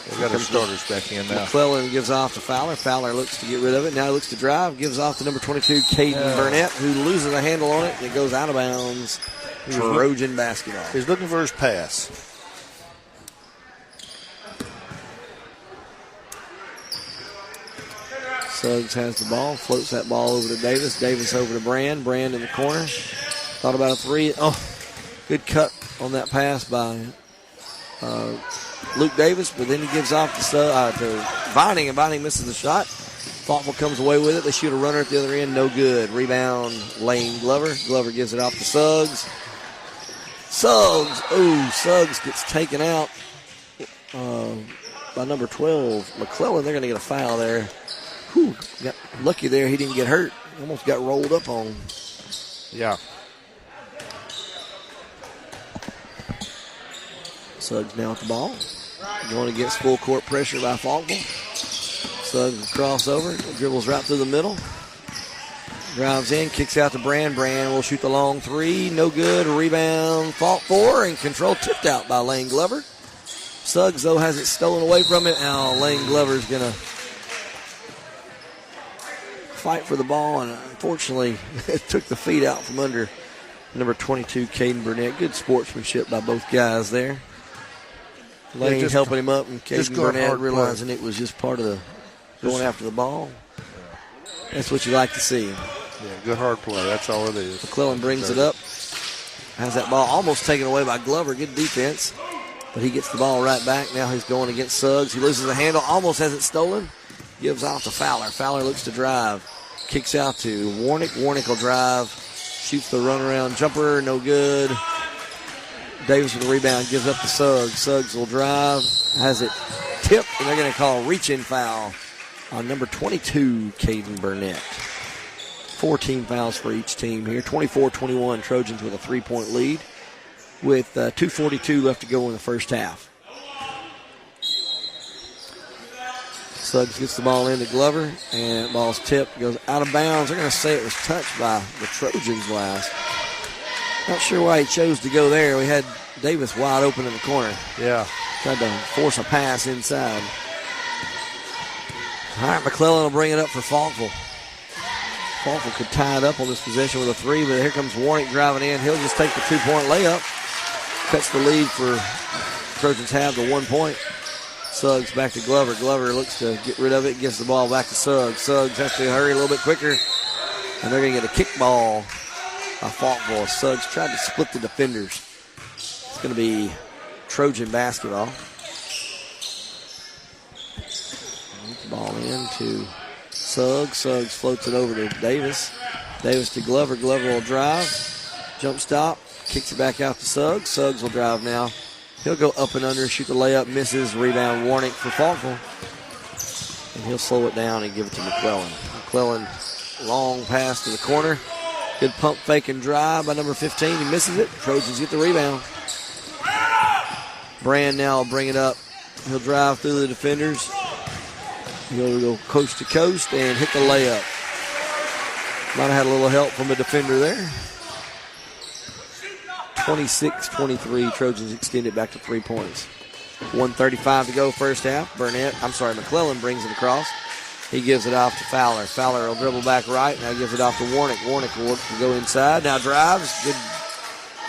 They've got our starters back in now. McClellan gives off to Fowler. Fowler looks to get rid of it. Now he looks to drive. Gives off to number 22, Caden Burnett, who loses a handle on it, and it goes out of bounds. Trojan basketball. He's looking for his pass. Suggs has the ball, floats that ball over to Davis. Davis over to Brand. Brand in the corner. Thought about a three. Oh, good cut on that pass by Luke Davis, but then he gives off to Vining, and Vining misses the shot. Falkville comes away with it. They shoot a runner at the other end. No good. Rebound, Lane Glover. Glover gives it off to Suggs. Suggs gets taken out by number 12, McClellan. They're going to get a foul there. Got lucky there he didn't get hurt. Almost got rolled up on. Yeah. Suggs now at the ball. Going against full court pressure by Falkville. Suggs crossover, dribbles right through the middle. Drives in, kicks out to Brand. Brand will shoot the long three. No good. Rebound, fought for, and control tipped out by Lane Glover. Suggs, though, has it stolen away from him. Now Lane Glover's going to fight for the ball, and unfortunately it took the feet out from under number 22, Caden Burnett. Good sportsmanship by both guys there. Lane just helping him up, and Caden Burnett realizing it was just part of the going after the ball. That's what you like to see. Yeah, good hard play. That's all it is. McClellan brings it up. Has that ball almost taken away by Glover. Good defense. But he gets the ball right back. Now he's going against Suggs. He loses the handle. Almost has it stolen. Gives off to Fowler. Fowler looks to drive. Kicks out to Warnick. Warnick will drive. Shoots the runaround jumper. No good. Davis with the rebound. Gives up to Suggs. Suggs will drive. Has it tipped. And they're going to call a reach-in foul on number 22, Caden Burnett. 14 fouls for each team here. 24-21, Trojans with a 3-point lead with 2:42 left to go in the first half. Suggs gets the ball into Glover, and the ball's tipped, goes out of bounds. They're going to say it was touched by the Trojans last. Not sure why he chose to go there. We had Davis wide open in the corner. Yeah. Tried to force a pass inside. All right, McClellan will bring it up for Falkville. Falkville could tie it up on this possession with a three, but here comes Warnick driving in. He'll just take the 2-point layup. Cuts the lead for Trojans have the 1 point. Suggs back to Glover. Glover looks to get rid of it, gives the ball back to Suggs. Suggs has to hurry a little bit quicker, and they're going to get a kick ball by Falkville. Suggs tried to split the defenders. It's going to be Trojan basketball. Ball in to Suggs. Suggs floats it over to Davis. Davis to Glover. Glover will drive. Jump stop. Kicks it back out to Suggs. Suggs will drive now. He'll go up and under, shoot the layup, misses. Rebound Warnick for Falkville. And he'll slow it down and give it to McClellan. McClellan, long pass to the corner. Good pump fake and drive by number 15. He misses it. Trojans get the rebound. Brand now will bring it up. He'll drive through the defenders. He'll go coast to coast and hit the layup. Might have had a little help from a defender there. 26-23. Trojans extend it back to 3 points. 1:35 to go first half. McClellan brings it across. He gives it off to Fowler. Fowler will dribble back right. Now gives it off to Warnick. Warnick will go inside. Now drives. Good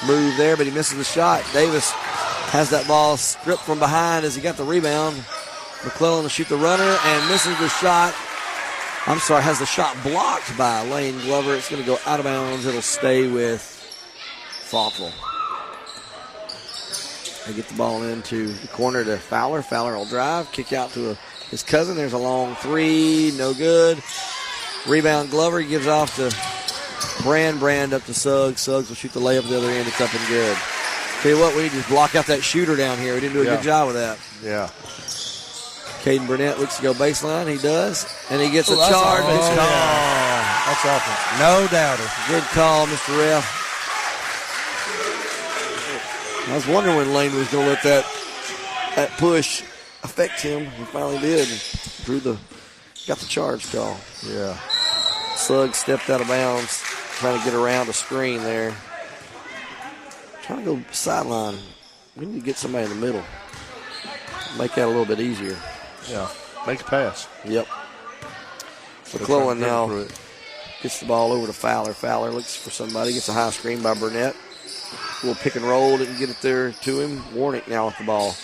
move there, but he misses the shot. Davis has that ball stripped from behind as he got the rebound. McClellan will shoot the runner and misses the shot. Has the shot blocked by Lane Glover. It's going to go out of bounds. It'll stay with Falkville. They get the ball into the corner to Fowler. Fowler will drive, kick out to his cousin. There's a long three, no good. Rebound Glover, he gives off to Brand. Brand up to Suggs. Suggs will shoot the layup at the other end. It's up and good. Tell you what, we need to block out that shooter down here. We didn't do a good job with that. Yeah. Caden Burnett looks to go baseline. He does. And he gets a charge. That's awesome. No doubter. Good call, Mr. Ref. I was wondering when Lane was going to let that push affect him. He finally did. Got the charge call. Yeah. Suggs stepped out of bounds, trying to get around a screen there. Trying to go sideline. We need to get somebody in the middle. Make that a little bit easier. Yeah. Make a pass. Yep. McClellan now gets the ball over to Fowler. Fowler looks for somebody. Gets a high screen by Burnett. A little pick and roll. Didn't get it there to him. Warnick now with the ball.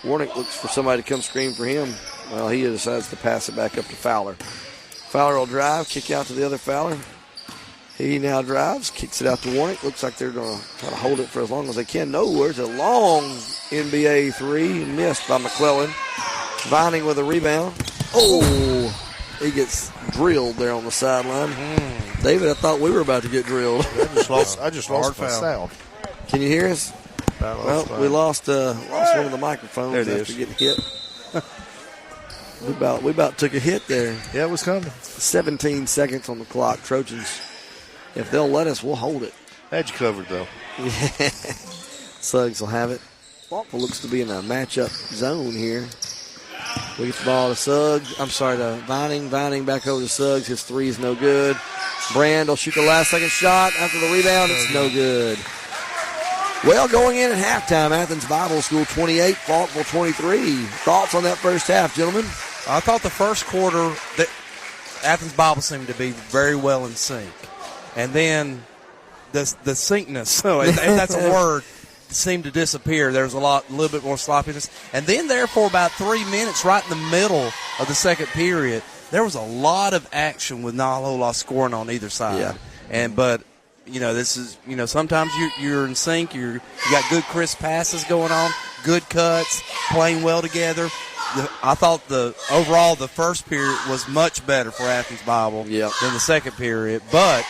Warnick looks for somebody to come screen for him. Well, he decides to pass it back up to Fowler. Fowler will drive, kick out to the other Fowler. He now drives, kicks it out to Warnick. Looks like they're going to try to hold it for as long as they can. Nowhere's a long NBA three missed by McClellan. Vining with a rebound. Oh, he gets drilled there on the sideline. David, I thought we were about to get drilled. I just lost my sound. Can you hear us? Well, we lost one of the microphones there it after is. getting hit. we about took a hit there. Yeah, it was coming. 17 seconds on the clock. Trojans, if they'll let us, we'll hold it. Had you covered, though. Suggs will have it. Falkville looks to be in a matchup zone here. We get the ball to Suggs. To Vining. Vining back over to Suggs. His three is no good. Brand will shoot the last second shot. After the rebound, it's no good. Well, going in at halftime, Athens Bible School 28, Falkville 23. Thoughts on that first half, gentlemen? I thought the first quarter, that Athens Bible seemed to be very well in sync. And then the syncness, so if that's a word, seemed to disappear. There was a little bit more sloppiness. And then there for about 3 minutes, right in the middle of the second period, there was a lot of action with not a whole lot of scoring on either side. Yeah. But this is, sometimes you're in sync. You got good crisp passes going on, good cuts, playing well together. I thought overall the first period was much better for Athens Bible than the second period, but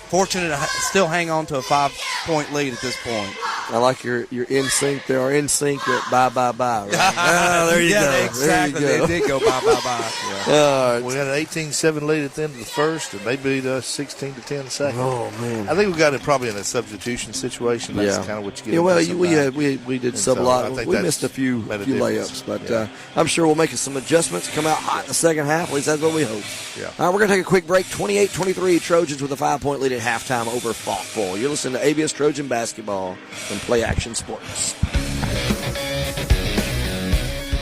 fortunate to still hang on to a 5-point lead at this point. I like your in sync. They are in sync at bye. Right? There you go. Exactly. There you go. They did go bye. We had an 18-7 lead at the end of the first, and they beat us 16-10 the second. Oh, man. I think we got it probably in a substitution situation. That's kind of what you get. Yeah, well, we did sub a lot. We missed a few layups, but I'm sure we'll make some adjustments, come out hot in the second half. At least that's what we hope. Yeah. All right, we're going to take a quick break. 28-23, Trojans with a 5-point lead at halftime over Falkville. You're listening to ABS Trojan Basketball from Play Action Sports.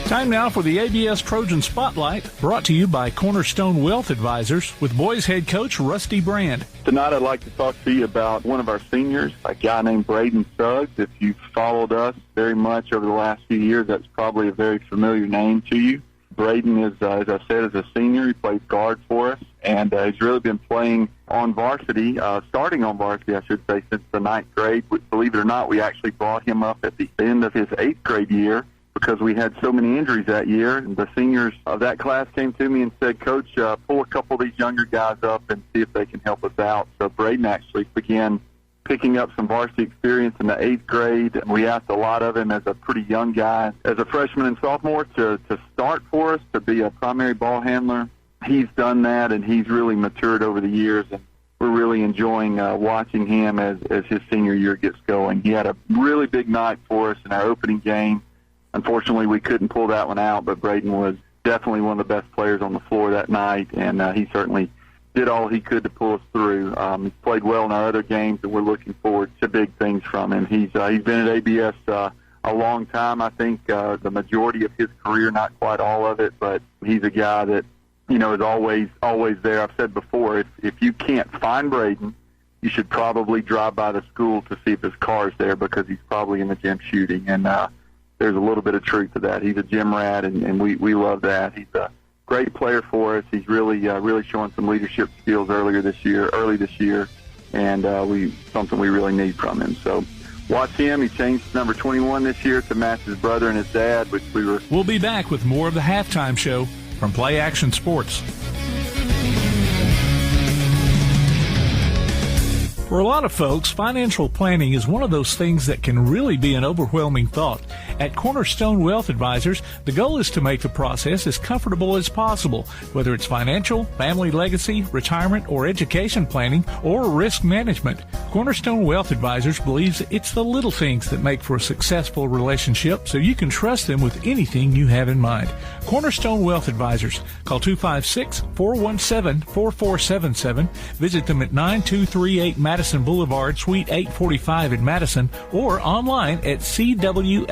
Time now for the ABS Trojan Spotlight, brought to you by Cornerstone Wealth Advisors with boys head coach Rusty Brand. Tonight I'd like to talk to you about one of our seniors, a guy named Braden Suggs. If you've followed us very much over the last few years, that's probably a very familiar name to you. Braden is, as I said, is a senior. He plays guard for us, and he's really been playing on varsity, starting on varsity, I should say, since the 9th grade. Believe it or not, we actually brought him up at the end of his 8th grade year because we had so many injuries that year. And the seniors of that class came to me and said, Coach, pull a couple of these younger guys up and see if they can help us out. So Braden actually began picking up some varsity experience in the 8th grade. We asked a lot of him as a pretty young guy, as a freshman and sophomore, to start for us, to be a primary ball handler. he's done that, and he's really matured over the years, and we're really enjoying watching him as his senior year gets going. He had a really big night for us in our opening game. Unfortunately, we couldn't pull that one out, but Braden was definitely one of the best players on the floor that night, and he certainly did all he could to pull us through. He's played well in our other games, and we're looking forward to big things from him. He's been at ABS a long time. I think the majority of his career, not quite all of it, but he's a guy that, is always there. I've said before, if you can't find Braden, you should probably drive by the school to see if his car's there, because he's probably in the gym shooting. And there's a little bit of truth to that. He's a gym rat, and we love that. He's a great player for us. He's really showing some leadership skills early this year, and something we really need from him. So watch him. He changed number 21 this year to match his brother and his dad, which we were. We'll be back with more of the Halftime Show from Play Action Sports. For a lot of folks, financial planning is one of those things that can really be an overwhelming thought. At Cornerstone Wealth Advisors, the goal is to make the process as comfortable as possible, whether it's financial, family legacy, retirement, or education planning, or risk management. Cornerstone Wealth Advisors believes it's the little things that make for a successful relationship, so you can trust them with anything you have in mind. Cornerstone Wealth Advisors. Call 256-417-4477. Visit them at 9238 Madison Boulevard, Suite 845 in Madison, or online at cwaal.com.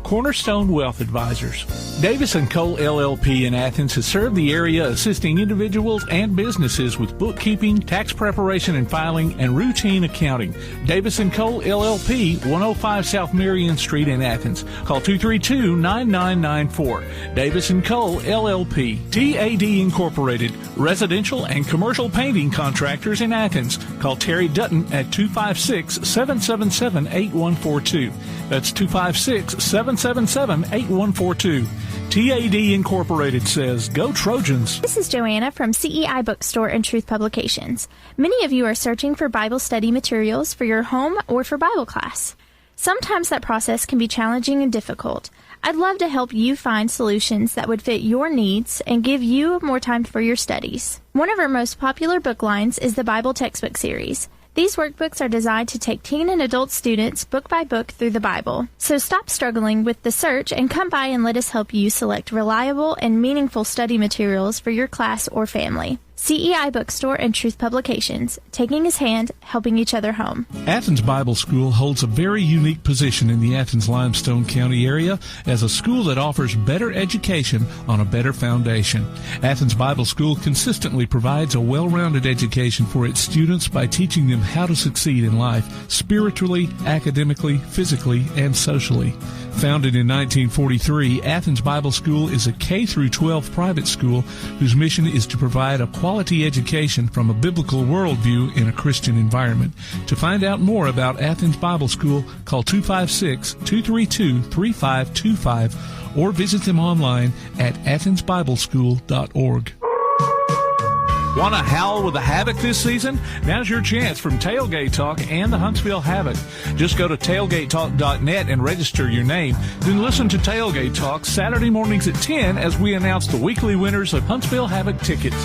Cornerstone Wealth Advisors. Davis & Cole LLP in Athens has served the area assisting individuals and businesses with bookkeeping, tax preparation and filing, and routine accounting. Davis & Cole LLP, 105 South Marion Street in Athens. Call 232-9994. Davis & Cole LLP. TAD Incorporated, residential and commercial painting contractors in Athens. Call Terry Dutton at 256-777-8142. That's 256-777-8142. TAD Incorporated says, go Trojans. This is Joanna from CEI Bookstore and Truth Publications. Many of you are searching for Bible study materials for your home or for Bible class. Sometimes that process can be challenging and difficult. I'd love to help you find solutions that would fit your needs and give you more time for your studies. One of our most popular book lines is the Bible Textbook Series. These workbooks are designed to take teen and adult students book by book through the Bible. So stop struggling with the search and come by and let us help you select reliable and meaningful study materials for your class or family. CEI Bookstore and Truth Publications, taking his hand, helping each other home. Athens Bible School holds a very unique position in the Athens-Limestone County area as a school that offers better education on a better foundation. Athens Bible School consistently provides a well-rounded education for its students by teaching them how to succeed in life, spiritually, academically, physically, and socially. Founded in 1943, Athens Bible School is a K-12 private school whose mission is to provide a quality education from a biblical worldview in a Christian environment. To find out more about Athens Bible School, call 256-232-3525 or visit them online at athensbibleschool.org. Want to howl with the Havoc this season? Now's your chance from Tailgate Talk and the Huntsville Havoc. Just go to tailgatetalk.net and register your name. Then listen to Tailgate Talk Saturday mornings at 10 as we announce the weekly winners of Huntsville Havoc tickets.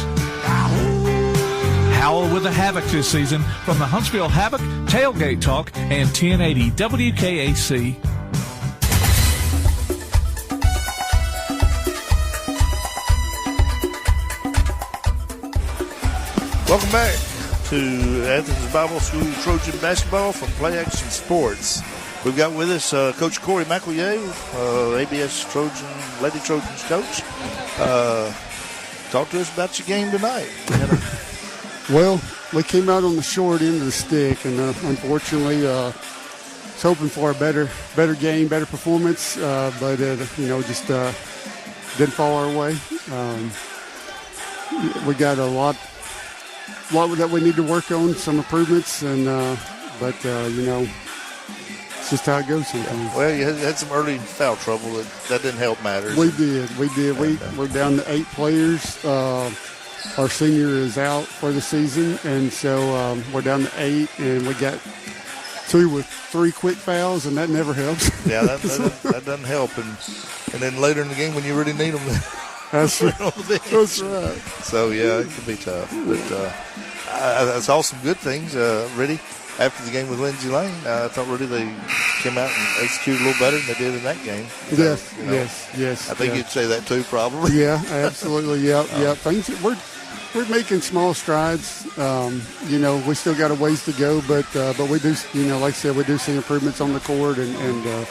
Howl with the Havoc this season from the Huntsville Havoc, Tailgate Talk, and 1080 WKAC. Welcome back to Athens Bible School Trojan Basketball from Play Action Sports. We've got with us Coach Corey McEllier, ABS Lady Trojans coach. Talk to us about your game tonight. Well, we came out on the short end of the stick, and unfortunately, was hoping for a better game, better performance, but just didn't fall our way. We got a lot that we need to work on, some improvements, and but it's just how it goes sometimes. Well, you had some early foul trouble. That didn't help matters. We did. We're down to 8 players. Our senior is out for the season, and so we're down to 8, and we got 2 with 3 quick fouls, and that never helps. Yeah, that doesn't help. And then later in the game when you really need them, That's right. on the bench. That's right. So, yeah, it can be tough. But I saw some good things, Rudy. After the game with Lindsay Lane, I thought really they came out and executed a little better than they did in that game. Yes, You know, yes. I think you'd say that too, probably. Yeah, absolutely. Yep. Things we're making small strides. We still got a ways to go, but we do. Like I said, we do see improvements on the court, and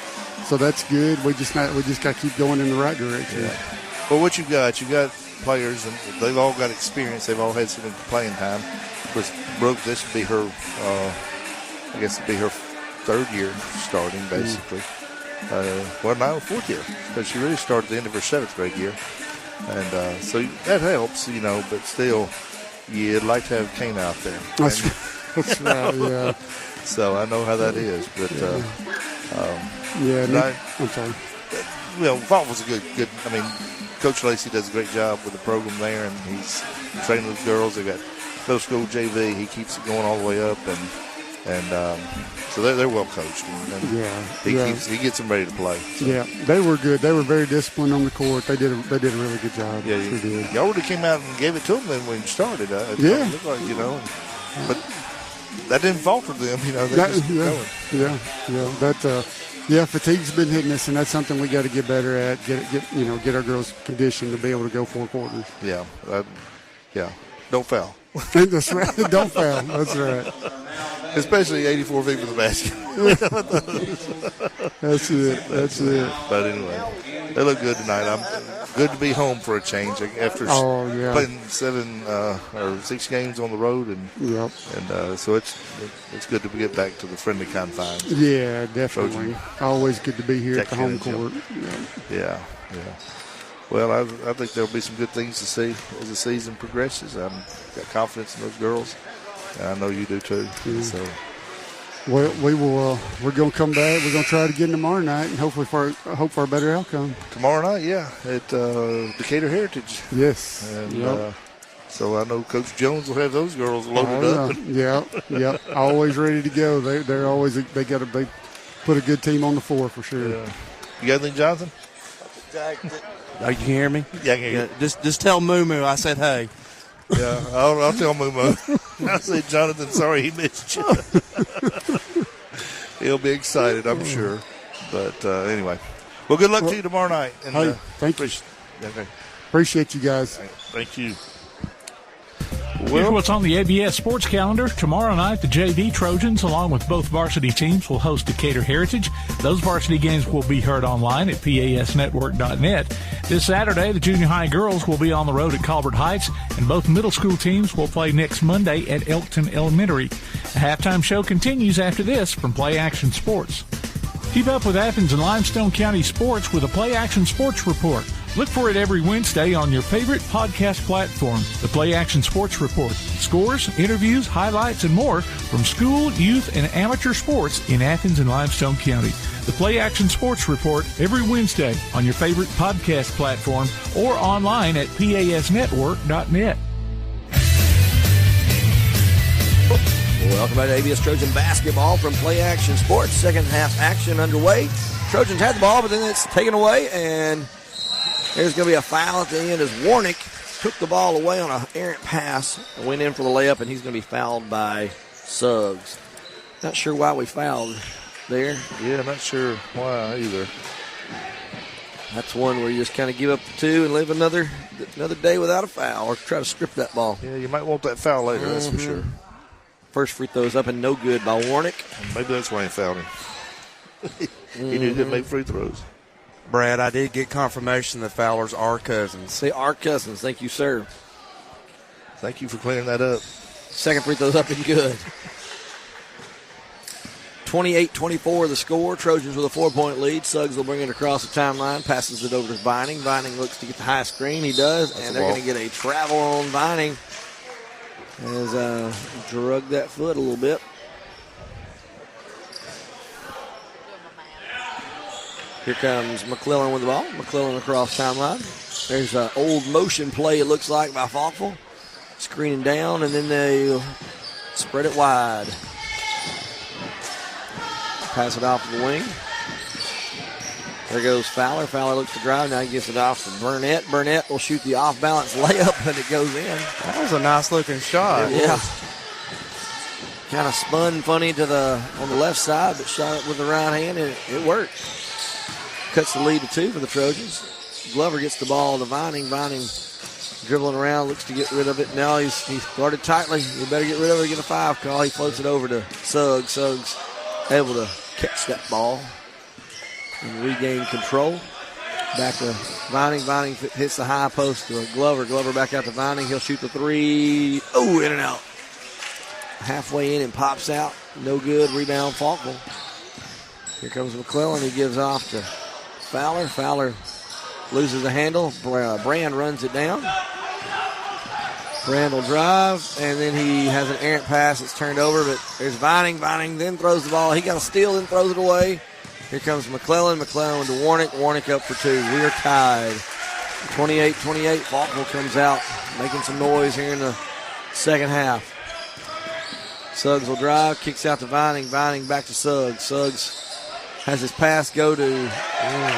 so that's good. We just got to keep going in the right direction. Yeah. Well, what you've got players, and they've all got experience. They've all had some playing time. Of course, Brooke, this would be her. I guess it'd be her third year starting, basically. Now fourth year, because she really started at the end of her seventh grade year. And so that helps, but still, you'd like to have Kane out there. That's right, yeah. So I know how that is, but I'm sorry. Falkville's a good. I mean, Coach Lacey does a great job with the program there, and he's training those girls. They got middle school JV. He keeps it going all the way up, and so they're well coached. And he gets them ready to play. So. Yeah, they were good. They were very disciplined on the court. They did a really good job. Yeah, you already came out and gave it to them then when you started. It looked like, but that didn't falter them. Fatigue's been hitting us, and that's something we got to get better at. Get our girls conditioned to be able to go 4 quarters. Yeah. Don't foul. That's right. Don't foul. That's right. Especially 84 feet from the basket. That's it. But anyway, they look good tonight. I'm good to be home for a change after playing 7 or 6 games on the road, and so it's good to get back to the friendly confines. Yeah, definitely. Always good to be here at the home court. Yeah. Well, I think there'll be some good things to see as the season progresses. I've got confidence in those girls. I know you do too. Yeah. So, well, we're going to come back. We're going to try it again tomorrow night, and hopefully hope for a better outcome. Tomorrow night, at Decatur Heritage. Yes. And so I know Coach Jones will have those girls loaded up. Yeah. Always ready to go. They put a good team on the floor for sure. Yeah. You got anything, Jonathan? Oh, you can hear me? Yeah, I can hear you. Just tell Moo I said hey. Yeah, I'll tell Moo. I'll say, Jonathan, sorry he missed you. He'll be excited, I'm sure. But anyway, well, good luck to you tomorrow night. And, thank you. Okay. Appreciate you guys. Thank you. Here's what's on the ABS sports calendar. Tomorrow night, the JV Trojans, along with both varsity teams, will host Decatur Heritage. Those varsity games will be heard online at pasnetwork.net. This Saturday, the junior high girls will be on the road at Colbert Heights, and both middle school teams will play next Monday at Elkton Elementary. The halftime show continues after this from Play Action Sports. Keep up with Athens and Limestone County sports with a Play Action Sports Report. Look for it every Wednesday on your favorite podcast platform. The Play Action Sports Report. Scores, interviews, highlights, and more from school, youth, and amateur sports in Athens and Limestone County. The Play Action Sports Report every Wednesday on your favorite podcast platform or online at pasnetwork.net. Welcome back to ABS Trojan basketball from Play Action Sports. Second half action underway. Trojans had the ball, but then it's taken away, and there's going to be a foul at the end as Warnick took the ball away on an errant pass and went in for the layup, and he's going to be fouled by Suggs. Not sure why we fouled there. Yeah, not sure why either. That's one where you just kind of give up the 2 and live another day without a foul, or try to strip that ball. Yeah, you might want that foul later, that's for sure. First free throw is up and no good by Warnick. Maybe that's why he fouled him. He knew he didn't make free throws. Brad, I did get confirmation that Fowler's are cousins. They are cousins. Thank you, sir. Thank you for clearing that up. Second free throw's up and good. 28-24 the score. Trojans with a 4-point lead. Suggs will bring it across the timeline, passes it over to Vining. Vining looks to get the high screen. He does, and they're going to get a travel on Vining. Has drugged that foot a little bit. Here comes McClellan with the ball. McClellan across timeline. There's an old motion play, it looks like, by Falkville. Screening down, and then they spread it wide. Pass it off to the wing. There goes Fowler. Fowler looks to drive. Now he gets it off to Burnett. Burnett will shoot the off-balance layup, and it goes in. That was a nice-looking shot. Yeah. Kind of spun funny on the left side, but shot it with the right hand, and it worked. Cuts the lead to 2 for the Trojans. Glover gets the ball to Vining. Vining dribbling around, looks to get rid of it. Now he's guarded tightly. You better get rid of it, get a 5 call. He floats it over to Suggs. Suggs able to catch that ball and regain control. Back to Vining. Vining hits the high post to Glover. Glover back out to Vining. He'll shoot the 3. Oh, in and out. Halfway in and pops out. No good. Rebound, Falkville. Here comes McClellan. He gives off to Fowler. Fowler loses the handle. Brand runs it down. Brand will drive, and then he has an errant pass that's turned over, but there's Vining. Vining then throws the ball. He got a steal, then throws it away. Here comes McClellan. McClellan to Warnick. Warnick up for 2. We are tied. 28-28. Falkville comes out, making some noise here in the second half. Suggs will drive, kicks out to Vining. Vining back to Suggs. Suggs has his pass go to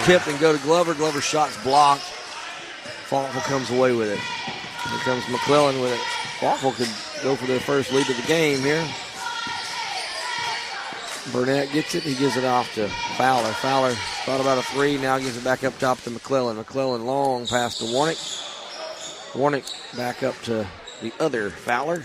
tip and go to Glover. Glover's shot's blocked. Falkville comes away with it. Here comes McClellan with it. Falkville could go for their first lead of the game here. Burnett gets it. He gives it off to Fowler. Fowler thought about a 3. Now gives it back up top to McClellan. McClellan long pass to Warnick. Warnick back up to the other Fowler.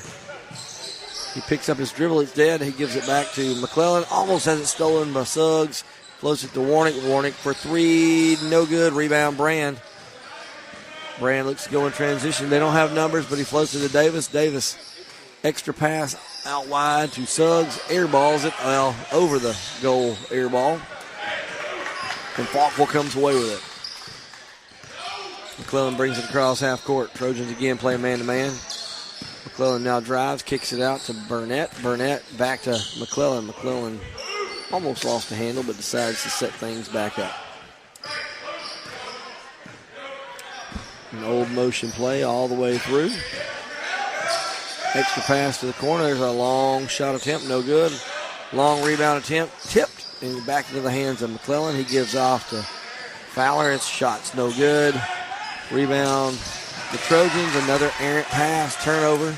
He picks up his dribble. It's dead. He gives it back to McClellan. Almost has it stolen by Suggs. Floats it to Warnick. Warnick for 3. No good. Rebound, Brand. Brand looks to go in transition. They don't have numbers, but he floats it to Davis. Davis, extra pass out wide to Suggs. Airballs it. Well, over the goal airball. And Falkville comes away with it. McClellan brings it across half court. Trojans again play man-to-man. McClellan now drives, kicks it out to Burnett. Burnett back to McClellan. McClellan almost lost the handle, but decides to set things back up. An old motion play all the way through. Extra pass to the corner. There's a long shot attempt, no good. Long rebound attempt, tipped, and back into the hands of McClellan. He gives off to Fowler. It's shots, no good. Rebound, the Trojans. Another errant pass, turnover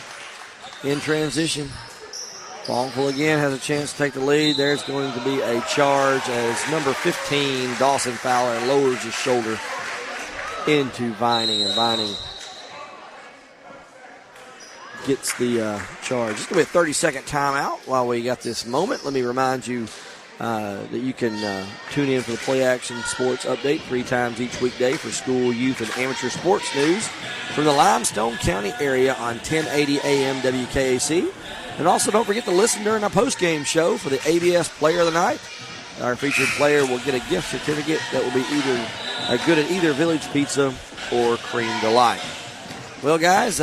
in transition. Falkville again has a chance to take the lead. There's going to be a charge as number 15, Dawson Fowler, lowers his shoulder into Vining, and Vining gets the charge. It's going to be a 30-second timeout while we got this moment. Let me remind you that you can tune in for the Play Action Sports Update 3 times each weekday for school, youth, and amateur sports news from the Limestone County area on 1080 AM WKAC. And also don't forget to listen during our post-game show for the ABS Player of the Night. Our featured player will get a gift certificate that will be either good at either Village Pizza or Cream Delight. Well, guys,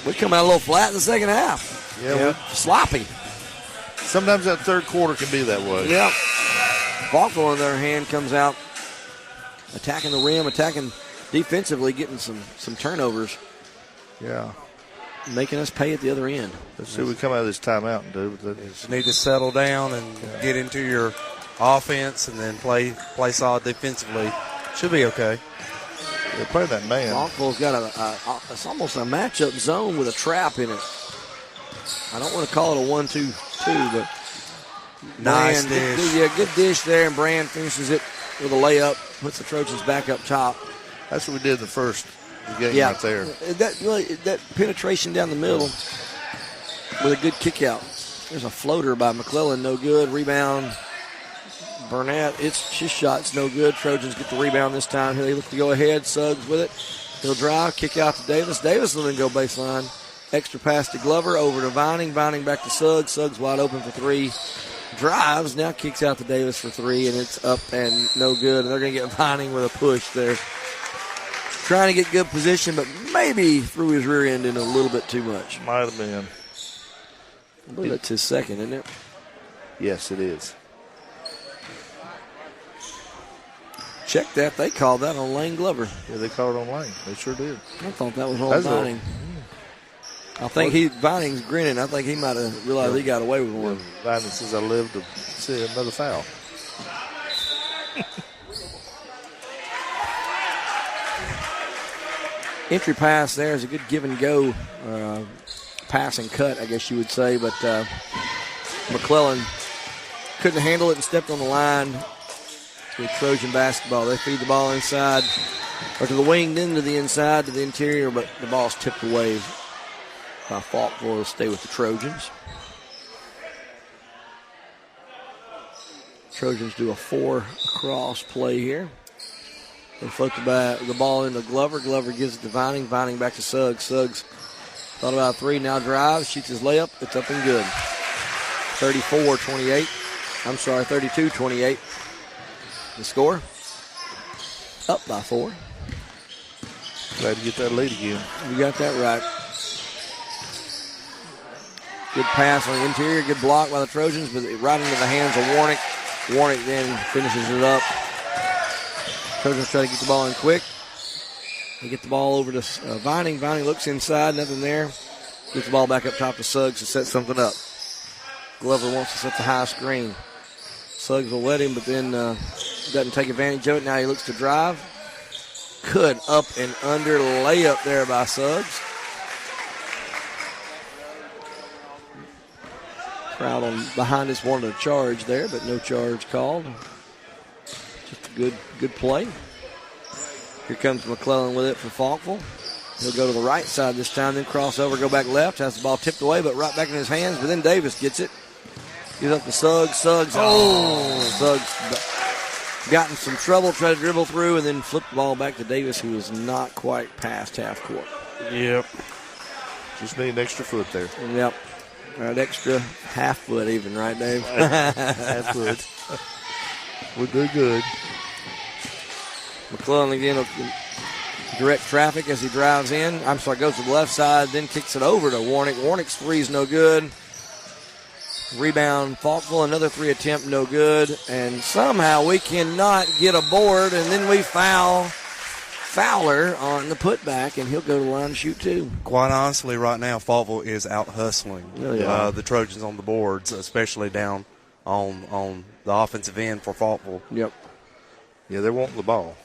we come out a little flat in the second half. Yeah. Sloppy. Sometimes that third quarter can be that way. Yeah. Falkville, on the other hand, comes out attacking the rim, attacking defensively, getting some turnovers. Yeah. Making us pay at the other end. Let's see what we come out of this timeout and do. Just need to settle down and get into your offense and then play solid defensively. Should be okay. They're playing that man. Falkville's got it's almost a matchup zone with a trap in it. I don't want to call it a 1-2-2, but nice Brand, dish. Good dish there, and Brand finishes it with a layup, puts the Trojans back up top. That's what we did in the first game right there. That penetration down the middle with a good kick out. There's a floater by McClellan, no good. Rebound, Burnett, his shot's no good. Trojans get the rebound this time. Here they look to go ahead. Suggs with it. He'll drive, kick out to Davis. Davis will then go baseline. Extra pass to Glover, over to Vining. Vining back to Suggs. Suggs wide open for 3. Drives, now kicks out to Davis for 3, and it's up and no good. And they're going to get Vining with a push there. Trying to get good position, but maybe threw his rear end in a little bit too much. Might have been. I believe that's his second, isn't it? Yes, it is. Check that. They called that on Lane Glover. Yeah, they called it on Lane. They sure did. I thought that was on Vining. I think Vining's grinning. I think he might have realized he got away with one. Vining says, I live to see another foul. Entry pass there is a good give and go pass and cut, I guess you would say, but McClellan couldn't handle it and stepped on the line with Trojan basketball. They feed the ball inside, or to the wing, then to the inside, to the interior, but the ball's tipped away by Falkville to stay with the Trojans. Trojans do a 4-cross play here. They float the ball into Glover. Glover gives it to Vining. Vining back to Suggs. Suggs thought about 3, now drives, shoots his layup. It's up and good. 32-28. The score. Up by 4. Glad to get that lead again. You got that right. Good pass on the interior. Good block by the Trojans, but right into the hands of Warnick. Warnick then finishes it up. Trojans try to get the ball in quick. They get the ball over to Vining. Vining looks inside, nothing there. Gets the ball back up top to Suggs to set something up. Glover wants to set the high screen. Suggs will let him, but then doesn't take advantage of it. Now he looks to drive. Good up and under layup there by Suggs. Crowd on behind us wanted a charge there, but no charge called. Just a good play. Here comes McClellan with it for Falkville. He'll go to the right side this time, then cross over, go back left. Has the ball tipped away, but right back in his hands. But then Davis gets it. Gives up to Suggs. Suggs got in some trouble, tried to dribble through, and then flipped the ball back to Davis, who was not quite past half court. Yep. Just need an extra foot there. Yep. That extra half foot even, right, Dave? Half foot. Would do good. McClellan again will direct traffic as he drives in. Goes to the left side, then kicks it over to Warnick. Warnick's three is no good. Rebound, Falkville, another 3 attempt, no good. And somehow we cannot get a board, and then we foul Fowler on the putback, and he'll go to the line and shoot 2. Quite honestly, right now, Falkville is out hustling the Trojans on the boards, especially down on the offensive end for Falkville. Yep. Yeah, they're wanting the ball.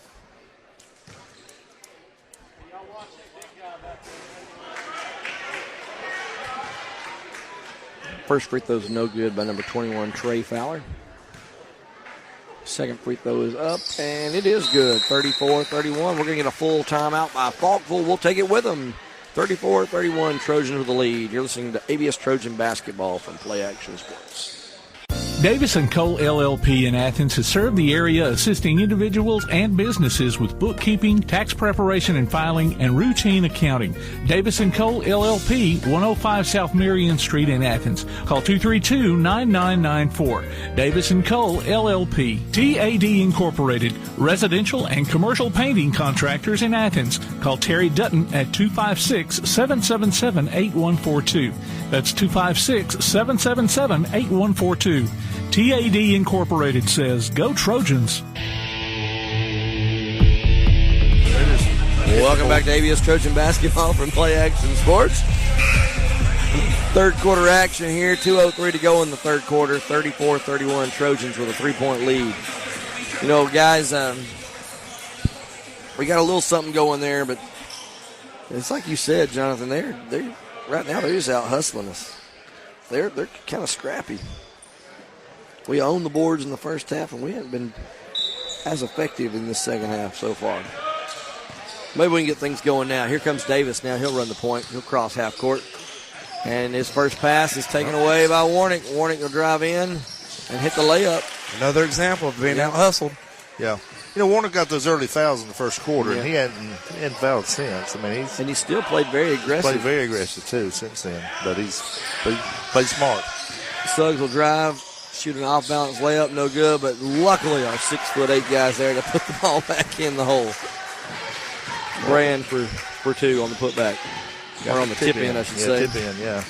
First free throw is no good by number 21, Trey Fowler. Second free throw is up, and it is good. 34-31. We're going to get a full timeout by Falkville. We'll take it with them. 34-31, Trojans with the lead. You're listening to ABS Trojan Basketball from Play Action Sports. Davis & Cole LLP in Athens has served the area assisting individuals and businesses with bookkeeping, tax preparation and filing, and routine accounting. Davis & Cole LLP, 105 South Marion Street in Athens. Call 232-9994. Davis & Cole LLP. TAD Incorporated, residential and commercial painting contractors in Athens. Call Terry Dutton at 256-777-8142. That's 256-777-8142. TAD Incorporated says, go Trojans. Welcome back to ABS Trojan Basketball from Play Action Sports. Third quarter action here, 2:03 to go in the third quarter, 34-31 Trojans with a 3-point lead. You know, guys, we got a little something going there, but it's like you said, Jonathan, they're right now they're just out hustling us. They're kind of scrappy. We own the boards in the first half, and we haven't been as effective in the second half so far. Maybe we can get things going now. Here comes Davis now. He'll run the point. He'll cross half court. And his first pass is taken away by Warnick. Warnick will drive in and hit the layup. Another example of being out hustled. Yeah. You know, Warner got those early fouls in the first quarter, and he hadn't fouled since. I mean, he still played very aggressive. Played very aggressive, too, since then. But he played smart. Suggs will drive. Shoot an off-balance layup, no good, but luckily our 6'8" guys there to put the ball back in the hole. Brand for 2 on the putback. Or on the tip in, I should say. Tip in, yeah.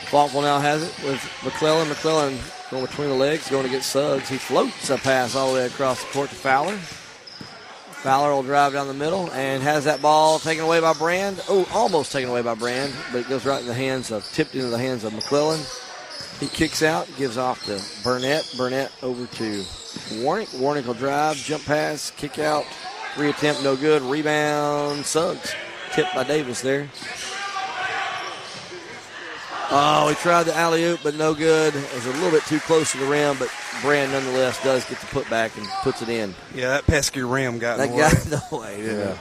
Falkville now has it with McClellan. McClellan going between the legs, going to get Suggs. He floats a pass all the way across the court to Fowler. Fowler will drive down the middle and has that ball taken away by Brand. Oh, almost taken away by Brand, but it goes right in the hands of, tipped into the hands of McClellan. He kicks out, gives off to Burnett. Burnett over to Warnick. Warnick will drive, jump pass, kick out. Three attempt, no good. Rebound, Suggs. Tipped by Davis there. Oh, he tried the alley-oop, but no good. It was a little bit too close to the rim, but Brand nonetheless does get the putback and puts it in. Yeah, that pesky rim got in the way. That got in the way, yeah.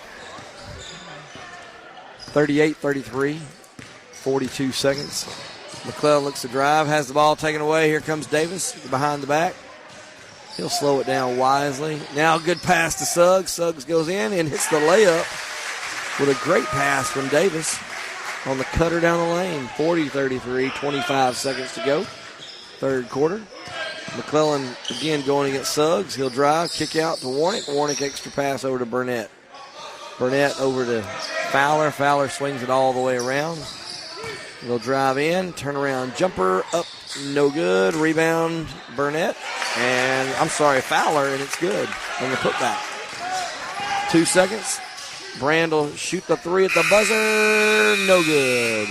38-33, 42 seconds. McClellan looks to drive, has the ball taken away. Here comes Davis behind the back. He'll slow it down wisely. Now a good pass to Suggs. Suggs goes in and hits the layup with a great pass from Davis on the cutter down the lane. 40-33, 25 seconds to go. Third quarter. McClellan again going against Suggs. He'll drive, kick out to Warnick. Warnick extra pass over to Burnett. Burnett over to Fowler. Fowler swings it all the way around. They'll drive in, turn around, jumper up, no good. Rebound, Burnett. And Fowler, and it's good on the putback. 2 seconds. Brand will shoot the three at the buzzer. No good.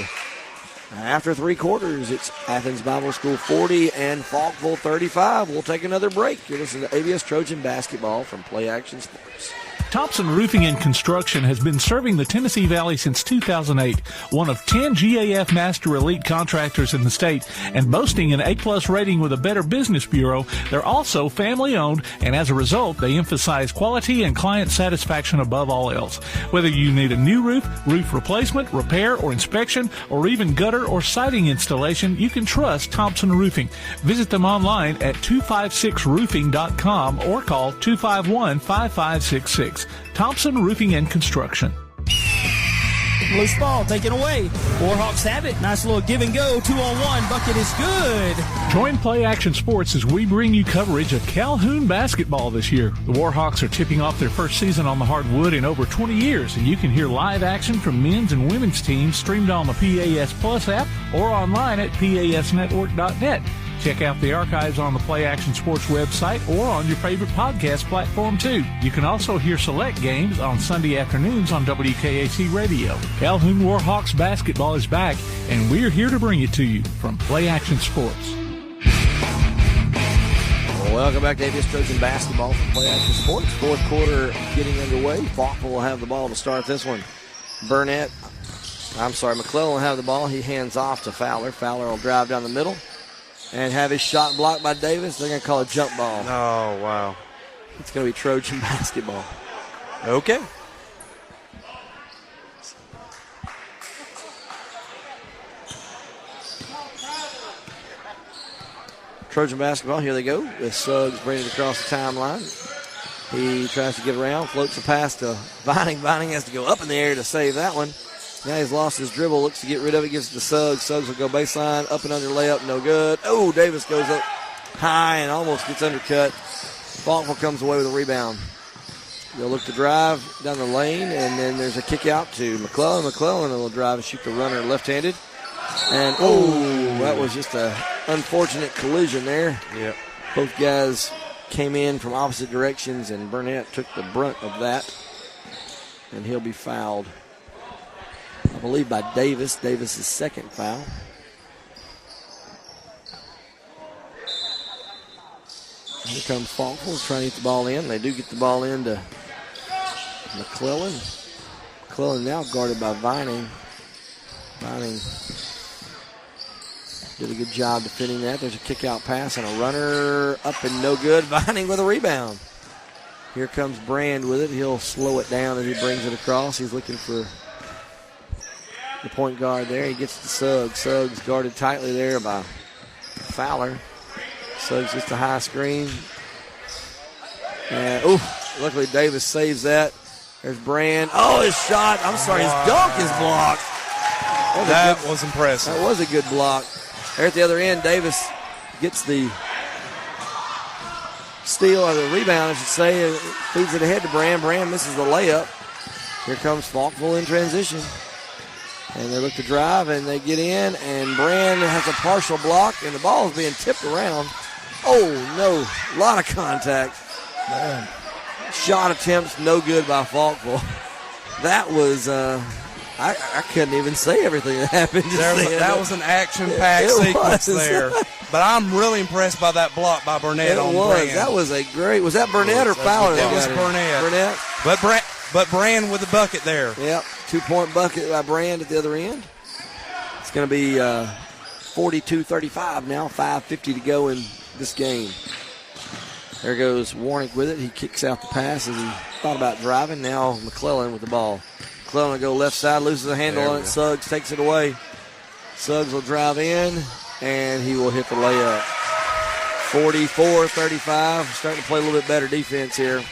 After 3 quarters, it's Athens Bible School 40 and Falkville 35. We'll take another break. You're listening to ABS Trojan Basketball from Play Action Sports. Thompson Roofing and Construction has been serving the Tennessee Valley since 2008, one of 10 GAF Master Elite contractors in the state, and boasting an A-plus rating with a Better Business Bureau. They're also family-owned, and as a result, they emphasize quality and client satisfaction above all else. Whether you need a new roof, roof replacement, repair, or inspection, or even gutter or siding installation, you can trust Thompson Roofing. Visit them online at 256roofing.com or call 251-5566. Thompson Roofing and Construction. Loose ball taken away. Warhawks have it. Nice little give and go. 2-on-1. Bucket is good. Join Play Action Sports as we bring you coverage of Calhoun basketball this year. The Warhawks are tipping off their first season on the hardwood in over 20 years, and you can hear live action from men's and women's teams streamed on the PAS Plus app or online at pasnetwork.net. Check out the archives on the Play Action Sports website or on your favorite podcast platform, too. You can also hear select games on Sunday afternoons on WKAC Radio. Calhoun Warhawks basketball is back, and we're here to bring it to you from Play Action Sports. Welcome back to ABS Trojan Basketball from Play Action Sports. Fourth quarter getting underway. Falkville will have the ball to start this one. McClellan will have the ball. He hands off to Fowler. Fowler will drive down the middle and have his shot blocked by Davis. They're going to call a jump ball. Oh, wow. It's going to be Trojan basketball. Okay. Trojan basketball, here they go. With Suggs bringing it across the timeline. He tries to get around, floats the pass to Vining. Vining has to go up in the air to save that one. Now he's lost his dribble, looks to get rid of it, gives it to Suggs. Suggs will go baseline, up and under layup, no good. Oh, Davis goes up high and almost gets undercut. Falkville comes away with a rebound. They'll look to drive down the lane, and then there's a kick out to McClellan. McClellan will drive and shoot the runner left-handed. And, that was just an unfortunate collision there. Yep. Both guys came in from opposite directions, and Burnett took the brunt of that, and he'll be fouled, I believe, by Davis. Davis' second foul. Here comes Falkville trying to get the ball in. They do get the ball in to McClellan. McClellan now guarded by Vining. Vining did a good job defending that. There's a kick-out pass and a runner up and no good. Vining with a rebound. Here comes Brand with it. He'll slow it down as he brings it across. He's looking for the point guard there. He gets to Suggs. Suggs guarded tightly there by Fowler. Suggs just a high screen. And, luckily Davis saves that. There's Brand. Oh, his shot. His dunk is blocked. That was impressive. That was a good block. There at the other end, Davis gets the steal, or the rebound, I should say. Feeds it ahead to Brand. Brand misses the layup. Here comes Falkville in transition. And they look to drive, and they get in, and Brand has a partial block, and the ball is being tipped around. Oh, no. A lot of contact. Man. Shot attempts, no good by Falkville. That was, I couldn't even say everything that happened. That was an action-packed sequence there. But I'm really impressed by that block by Burnett on Brand. That was was that Burnett or Fowler? That was Burnett. Burnett. But Brand with the bucket there. Yep, 2-point bucket by Brand at the other end. It's going to be 42-35 now, 5:50 to go in this game. There goes Warnick with it. He kicks out the pass as he thought about driving. Now McClellan with the ball. McClellan will go left side, loses the handle on it. Suggs takes it away. Suggs will drive in, and he will hit the layup. 44-35. Starting to play a little bit better defense here.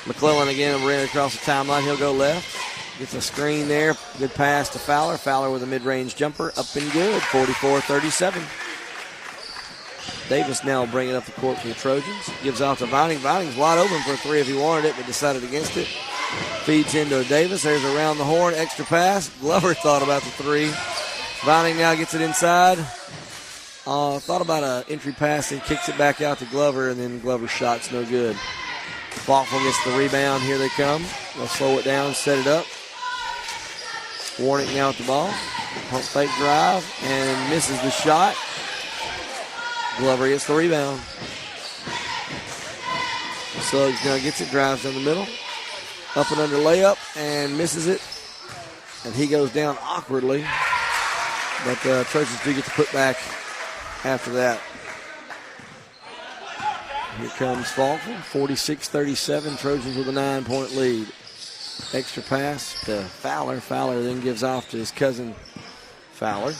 McClellan again ran across the timeline. He'll go left. Gets a screen there. Good pass to Fowler. Fowler with a mid-range jumper. Up and good. 44-37. Davis now bringing up the court for the Trojans. Gives off to Vining. Vining's wide open for a three if he wanted it, but decided against it. Feeds into Davis. There's around the horn. Extra pass. Glover thought about the three. Vining now gets it inside. Thought about an entry pass and kicks it back out to Glover, and then Glover's shot's no good. Falkville gets the rebound. Here they come. They'll slow it down, set it up. Warnick now with the ball. Pump fake drive and misses the shot. Glover gets the rebound. Suggs now gets it, drives down the middle. Up and under layup and misses it. And he goes down awkwardly. But the Trojans do get the putback after that. Here comes Falkville, 46-37. Trojans with a 9-point lead. Extra pass to Fowler. Fowler then gives off to his cousin Fowler.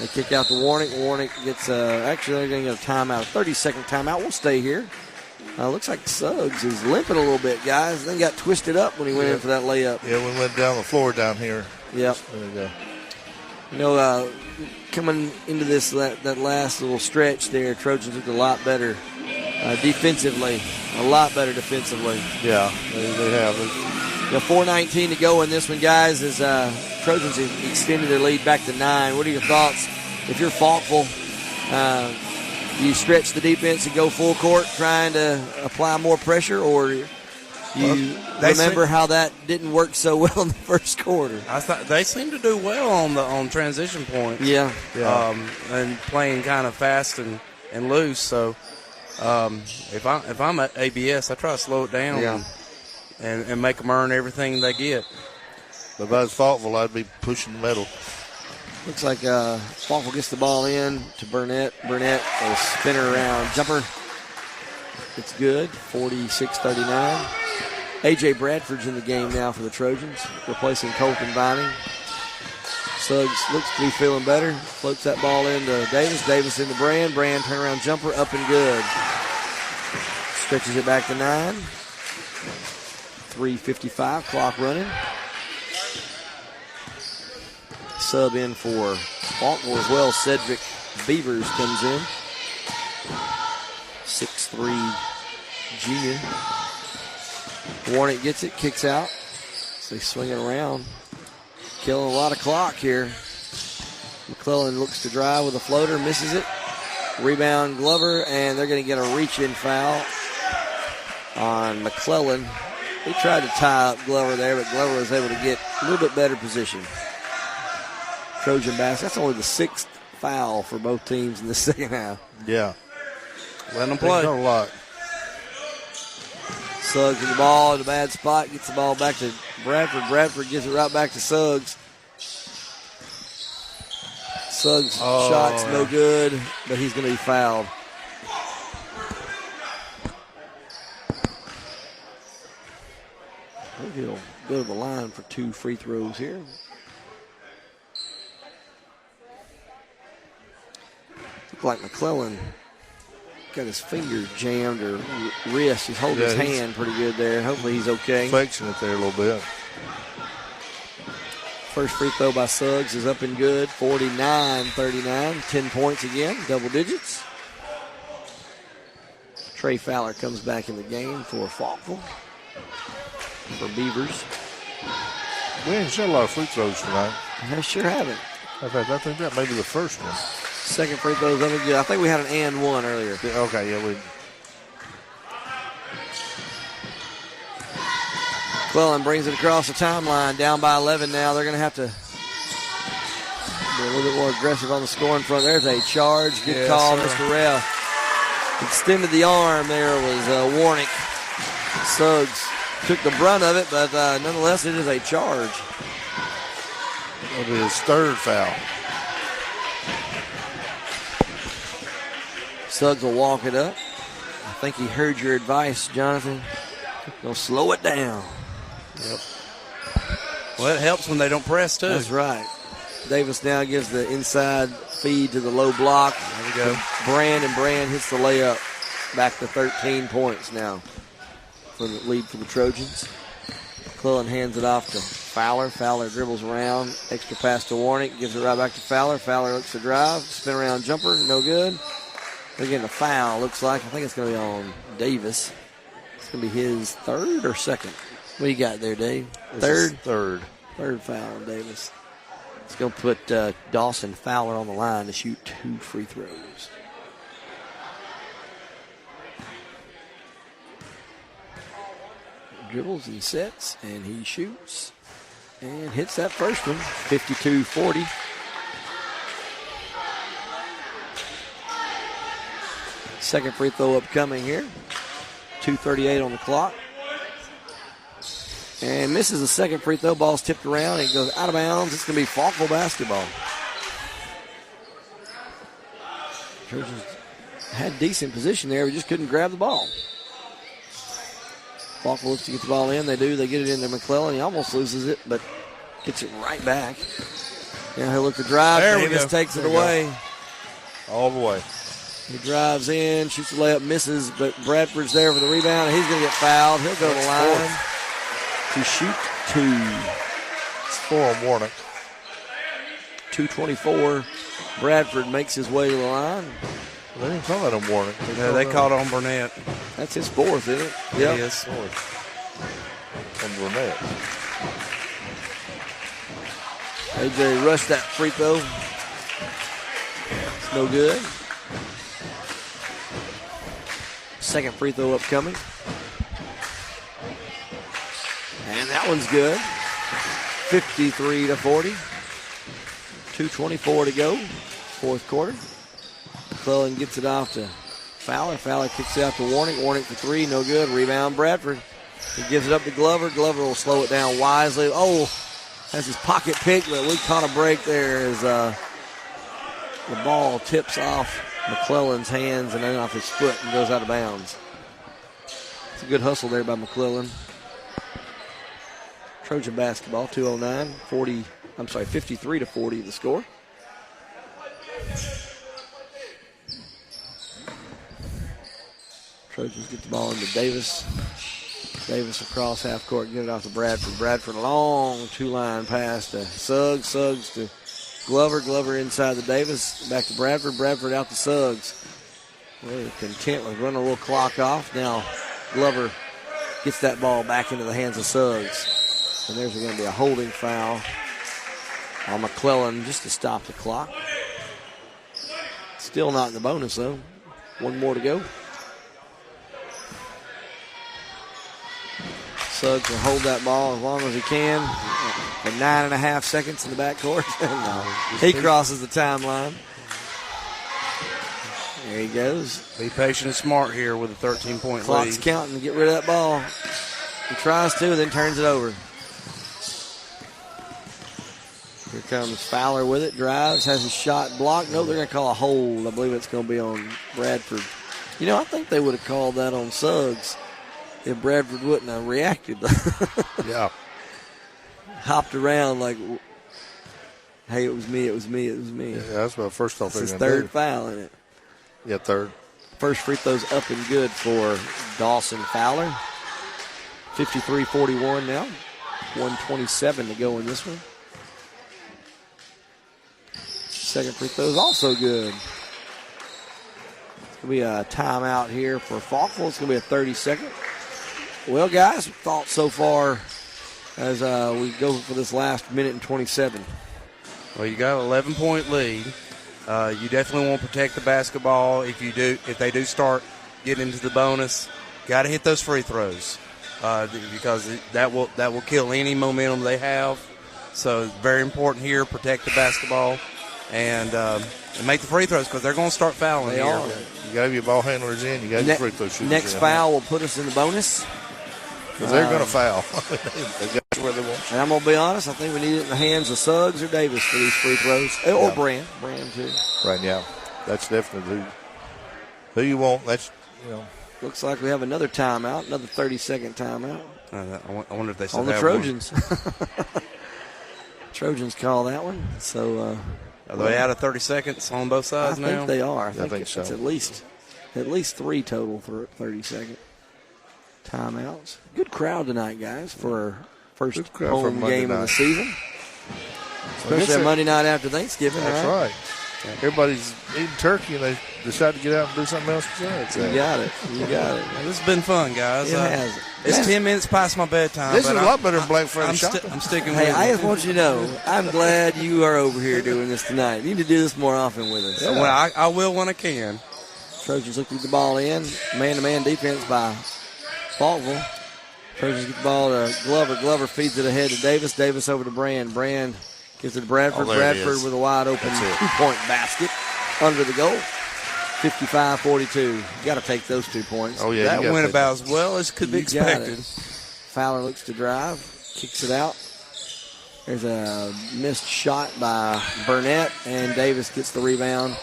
They kick out to Warnick. Warnick gets, actually they're going to get a timeout, a 30-second timeout. We'll stay here. Looks like Suggs is limping a little bit, guys. Then got twisted up when he went in for that layup. Yeah, we went down the floor down here. Yep. There we go. You know, coming into this that last little stretch there, Trojans looked a lot better defensively. A lot better defensively. Yeah, they have. 4:19 to go in this one, guys, as Trojans have extended their lead back to 9. What are your thoughts? If you're Falkville, do you stretch the defense and go full court trying to apply more pressure, or you remember how that didn't work so well in the first quarter? I thought they seem to do well on transition points. Yeah. And playing kind of fast and loose. So if I'm at ABS, I try to slow it down and make them earn everything they get. But if I was Falkville, I'd be pushing the middle. Looks like Falkville gets the ball in to Burnett. Burnett will spin her around. Jumper. It's good. 46-39. A.J. Bradford's in the game now for the Trojans, replacing Colton Vining. Suggs looks to be feeling better. Floats that ball into Davis. Davis into Brand. Brand turnaround jumper up and good. Stretches it back to 9. 3:55, clock running. Sub in for Falkville as well. Cedric Beavers comes in. 6'3" junior. Warnick gets it, kicks out. So they swing it around. Killing a lot of clock here. McClellan looks to drive with a floater, misses it. Rebound Glover, and they're going to get a reach-in foul on McClellan. He tried to tie up Glover there, but Glover was able to get a little bit better position. Trojan basket. That's only the 6th foul for both teams in the second half. Yeah. Let them play. A lot. Suggs with the ball in a bad spot. Gets the ball back to Bradford. Bradford gives it right back to Suggs. Suggs' shot's no good, but he's going to be fouled. He'll go to the line for 2 free throws here. Looked like McClellan got his finger jammed or wrist. He's holding his hand pretty good there. Hopefully he's okay. Flexing it there a little bit. First free throw by Suggs is up and good. 49-39. 10 points again. Double digits. Trey Fowler comes back in the game for Falkville. For Beavers. We ain't shot a lot of free throws tonight. I sure haven't. In fact, I think that may be the first one. Second free throw is up and good. I think we had an and one earlier. Okay, yeah, we. McClellan brings it across the timeline. Down by 11 now. They're going to have to be a little bit more aggressive on the scoring front. There's a charge. Good call, Mr. Rell. extended the arm there was Warnick. Suggs took the brunt of it, but nonetheless, it is a charge. It'll be his third foul. Suggs will walk it up. I think he heard your advice, Jonathan. He'll slow it down. Yep. Well, it helps when they don't press, too. That's right. Davis now gives the inside feed to the low block. There we go. Brand, and Brand hits the layup. Back to 13 points now for the lead for the Trojans. McClellan hands it off to Fowler. Fowler dribbles around. Extra pass to Warnick. Gives it right back to Fowler. Fowler looks to drive. Spin around jumper. No good. They're getting a foul, looks like. I think it's going to be on Davis. It's going to be his third or second. What do you got there, Dave? Third? Third. Third foul on Davis. It's going to put Dawson Fowler on the line to shoot 2 free throws. Dribbles and sets, and he shoots and hits that first one, 52-40. Second free throw upcoming here. 2:38 on the clock. And misses the second free throw. Ball's tipped around. It goes out of bounds. It's going to be Falkville basketball. Trojans had decent position there. We just couldn't grab the ball. Falkville looks to get the ball in. They do. They get it into McClellan. He almost loses it, but gets it right back. Now he'll look to drive. Davis takes it away. All the way. He drives in, shoots the layup, misses, but Bradford's there for the rebound, and he's going to get fouled. He'll go to the line to shoot 2. It's 4 on Warnick. 2:24. Bradford makes his way to the line. They didn't call that on Warnick. They called it on Burnett. That's his 4th, isn't it? It is. On Burnett. AJ rushed that free throw. It's no good. Second free throw upcoming. And that one's good. 53-40. 2:24 to go. Fourth quarter. McClellan gets it off to Fowler. Fowler kicks it out to Warnick. Warnick for 3. No good. Rebound Bradford. He gives it up to Glover. Glover will slow it down wisely. Oh, has his pocket picked, but we caught a break there as the ball tips off McClellan's hands and then off his foot and goes out of bounds. It's a good hustle there by McClellan. Trojan basketball, 2:09, 53-40 the score. Trojans get the ball into Davis. Davis across half court, get it off to Bradford. Bradford, long 2-line pass to Suggs. Suggs to Glover. Glover inside the Davis. Back to Bradford. Bradford out to Suggs. Really content with running a little clock off. Now Glover gets that ball back into the hands of Suggs. And there's going to be a holding foul on McClellan just to stop the clock. Still not in the bonus, though. One more to go. Suggs will hold that ball as long as he can. For 9.5 seconds in the backcourt. No, he crosses the timeline. There he goes. Be patient and smart here with a 13-point lead. Clock's counting to get rid of that ball. He tries to, then turns it over. Here comes Fowler with it. Drives, has his shot blocked. No, they're going to call a hold. I believe it's going to be on Bradford. You know, I think they would have called that on Suggs if Bradford wouldn't have reacted. Yeah. Hopped around like, hey, it was me, it was me, it was me. Yeah, that's what first thought they were It's going his to do. third foul in it. Yeah, third. First free throw's up and good for Dawson Fowler. 53-41 now. 1:27 to go in this one. Second free throw's also good. It's going to be a timeout here for Falkville. It's going to be a 30-second. Well, guys, thoughts so far as we go for this last minute and 27. Well, you got an 11-point lead. You definitely want to protect the basketball. If they do start getting into the bonus, got to hit those free throws because that will kill any momentum they have. So very important here, protect the basketball. and make the free throws because they're going to start fouling They here. are. You got to have your ball handlers in. You got your free throw shooters Next in. foul will put us in the bonus. Because they're going to foul. That's where they want you. And I'm going to be honest, I think we need it in the hands of Suggs or Davis for these free throws. Or Brand. Brand, too. Right now. That's definitely who you want. That's, Looks like we have another timeout, another 30-second timeout. I wonder if they still on the have Trojans. Trojans call that one. So are they out of 30 seconds on both sides now? I think they are. I think think so. it's at least 3 total 30-second timeouts. Good crowd tonight, guys, for our first home game of the season. Especially a Monday night after Thanksgiving. That's right. Everybody's eating turkey, and they decide to get out and do something else besides. You got it. This has been fun, guys. It has. It's 10 minutes past my bedtime. This is a lot better than Black Friday I'm shopping. I'm sticking with Hey, it. I just want you to know, I'm glad you are over here doing this tonight. You need to do this more often with us. Well, I will when I can. Trojans look to get the ball in. Man-to-man defense by Falkville. Trojans get the ball to Glover. Glover feeds it ahead to Davis. Davis over to Brand. Brand gives it to Bradford. Bradford with a wide open two-point basket under the goal. 55-42. You got to take those 2 points. Oh, yeah. That went about as well as could be expected. Fowler looks to drive. Kicks it out. There's a missed shot by Burnett, and Davis gets the rebound.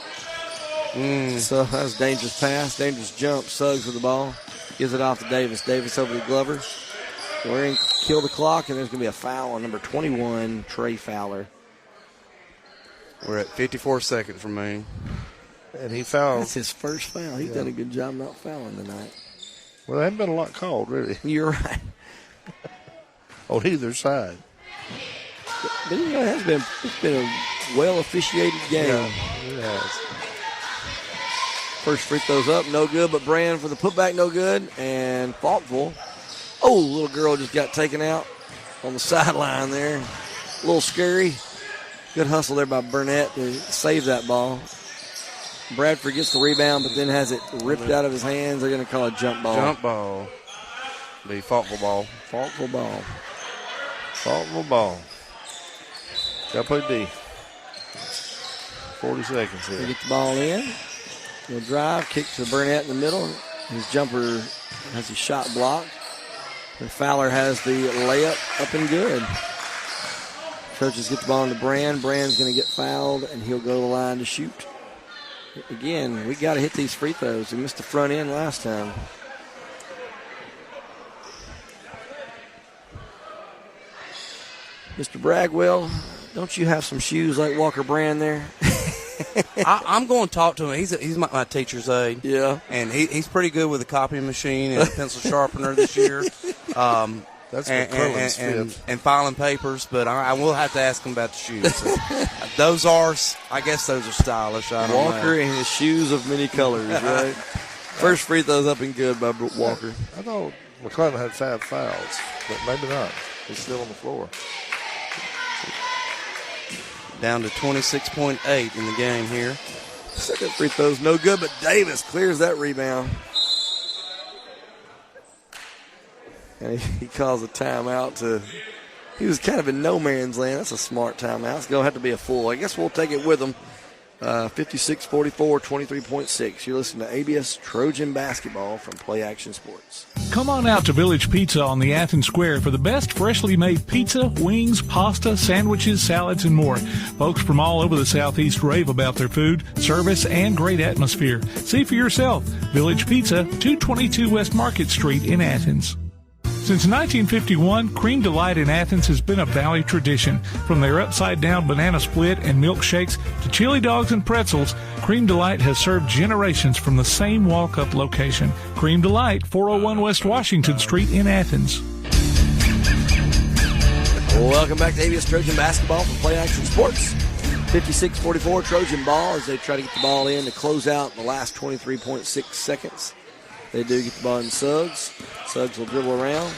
So that was a dangerous pass, dangerous jump. Suggs with the ball. Gives it off to Davis. Davis over to Glover. We're in, kill the clock, and there's going to be a foul on number 21, Trey Fowler. We're at 54 seconds remaining. And he fouled. That's his first foul. He's done a good job not fouling tonight. Well, there hasn't been a lot called, really, You're right. on either side. But it's been a well officiated game. Yeah, it has. First free throws up, no good, but Brand for the putback, no good. And Falkville. Oh, little girl just got taken out on the sideline there. A little scary. Good hustle there by Burnett to save that ball. Bradford gets the rebound, but then has it ripped out of his hands. They're going to call it jump ball. Jump ball. The Falkville ball. Falkville ball. Falkville ball. Got to play D. 40 seconds They here. get the ball in. He'll drive, kick to Burnett in the middle. His jumper has his shot blocked. And Fowler has the layup up and good. Trojans get the ball into Brand. Brand's going to get fouled, and he'll go to the line to shoot. Again, we got to hit these free throws. We missed the front end last time. Mr. Bragwell, don't you have some shoes like Walker Brand there? I'm going to talk to him. He's my teacher's aide. Yeah. And he's pretty good with a copying machine and a pencil sharpener this year. That's McClellan's fifth. And filing papers, but I will have to ask him about the shoes. So, those are stylish. I don't Walker know. and his shoes of many colors, right? First free throws up and good by Walker. I thought McClellan had 5 fouls, but maybe not. He's still on the floor. Down to 26.8 in the game here. Second free throw's no good, but Davis clears that rebound. And he calls a timeout he was kind of in no man's land. That's a smart timeout. It's going to have to be a full. I guess we'll take it with him. 56-44, 23.6. You're listening to ABS Trojan Basketball from Play Action Sports. Come on out to Village Pizza on the Athens Square for the best freshly made pizza, wings, pasta, sandwiches, salads, and more. Folks from all over the Southeast rave about their food, service, and great atmosphere. See for yourself. Village Pizza, 222 West Market Street in Athens. Since 1951, Cream Delight in Athens has been a Valley tradition. From their upside-down banana split and milkshakes to chili dogs and pretzels, Cream Delight has served generations from the same walk-up location. Cream Delight, 401 West Washington Street in Athens. Welcome back to ABS Trojan Basketball from Play Action Sports. 56-44 Trojan ball as they try to get the ball in to close out the last 23.6 seconds. They do get the ball in Suggs. Suggs will dribble around.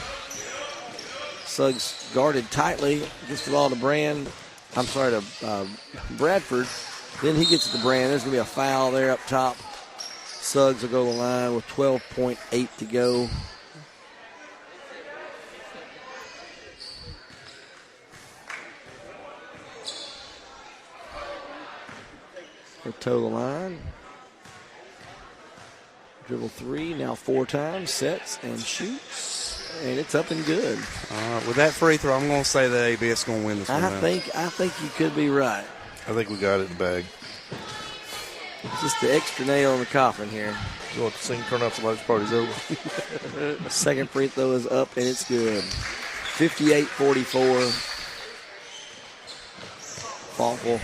Suggs guarded tightly. Gets the ball to Bradford. Then he gets it to Brand. There's going to be a foul there up top. Suggs will go to the line with 12.8 to go. Or toe the line. Dribble 3, now 4 times, sets and shoots, and it's up and good. With that free throw, I'm going to say that ABS is going to win this one. I think you could be right. I think we got it in the bag. Just the extra nail in the coffin here. You want to sing Turn Out the Lights, Party's Over? Second free throw is up, and it's good. 58-44. Falkville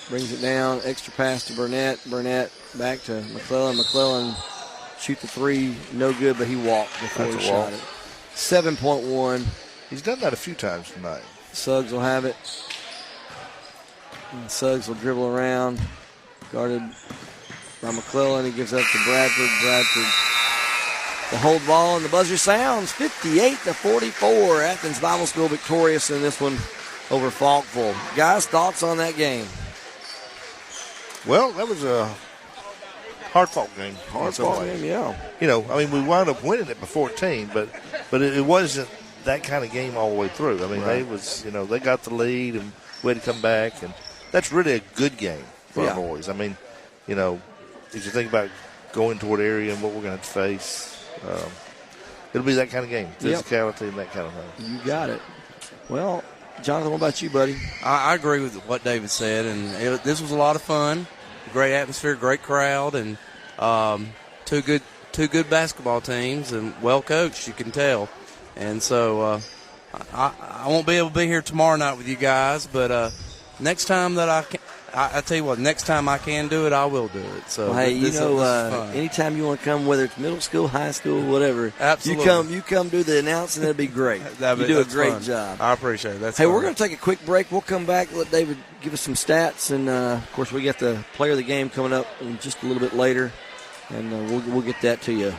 brings it down. Extra pass to Burnett. Burnett back to McClellan. McClellan shoot the 3. No good, but he walked before he shot it. 7.1. He's done that a few times tonight. Suggs will have it. And Suggs will dribble around. Guarded by McClellan. He gives up to Bradford. Bradford the hold ball, and the buzzer sounds. 58-44. Athens Bible School victorious in this one over Falkville. Guys, thoughts on that game? Well, that was a hard-fought game. Hard-fought game, yeah. You know, I mean, we wound up winning it by 14, but it wasn't that kind of game all the way through. I mean, they got the lead, and we had to come back, and that's really a good game for our boys. I mean, you know, if you think about going toward area and what we're going to have to face, it'll be that kind of game, physicality and that kind of thing. You got it. Well, Jonathan, what about you, buddy? I agree with what David said, and this was a lot of fun. Great atmosphere, great crowd, and two good basketball teams, and well coached, you can tell. And so I won't be able to be here tomorrow night with you guys, but next time that I tell you what, next time I can do it, I will do it. So well, hey, anytime you want to come, whether it's middle school, high school, whatever, absolutely, you come do the announcing. That'd be great. You do a great job. I appreciate it. That's hey, we're going to take a quick break. We'll come back, let David give us some stats, and of course we got the player of the game coming up in just a little bit later, and we'll get that to you.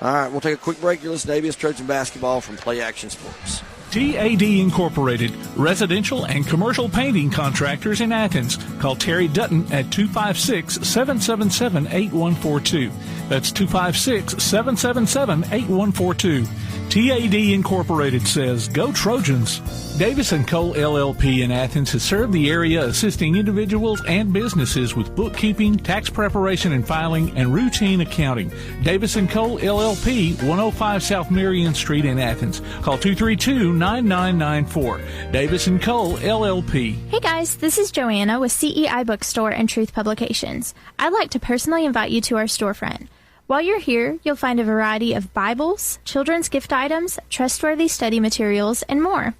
All right, we'll take a quick break. You're listening to ABS Trojan Basketball from Play Action Sports. TAD Incorporated, residential and commercial painting contractors in Athens. Call Terry Dutton at 256-777-8142. That's 256-777-8142. TAD Incorporated says, Go Trojans. Davis & Cole LLP in Athens has served the area assisting individuals and businesses with bookkeeping, tax preparation and filing, and routine accounting. Davis & Cole LLP, 105 South Marion Street in Athens. Call 232-9994. Davis & Cole LLP. Hey guys, this is Joanna with CEI Bookstore and Truth Publications. I'd like to personally invite you to our storefront. While you're here, you'll find a variety of Bibles, children's gift items, trustworthy study materials, and more.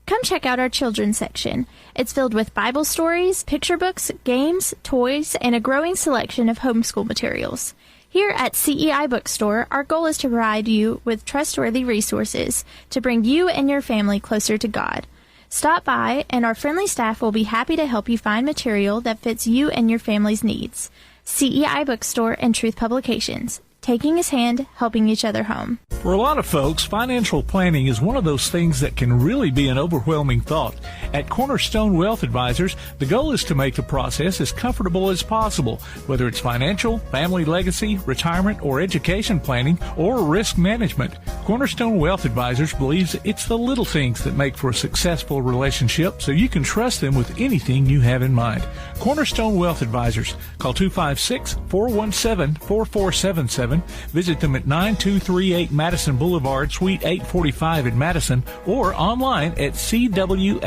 Come check out our children's section. It's filled with Bible stories, picture books, games, toys, and a growing selection of homeschool materials. Here at CEI Bookstore, our goal is to provide you with trustworthy resources to bring you and your family closer to God. Stop by, and our friendly staff will be happy to help you find material that fits you and your family's needs. CEI Bookstore and Truth Publications. Taking his hand, helping each other home. For a lot of folks, financial planning is one of those things that can really be an overwhelming thought. At Cornerstone Wealth Advisors, the goal is to make the process as comfortable as possible, whether it's financial, family legacy, retirement, or education planning, or risk management. Cornerstone Wealth Advisors believes it's the little things that make for a successful relationship, so you can trust them with anything you have in mind. Cornerstone Wealth Advisors. Call 256-417-4477. Visit them at 9238 Madison Boulevard, Suite 845 in Madison, or online at cwaal.com.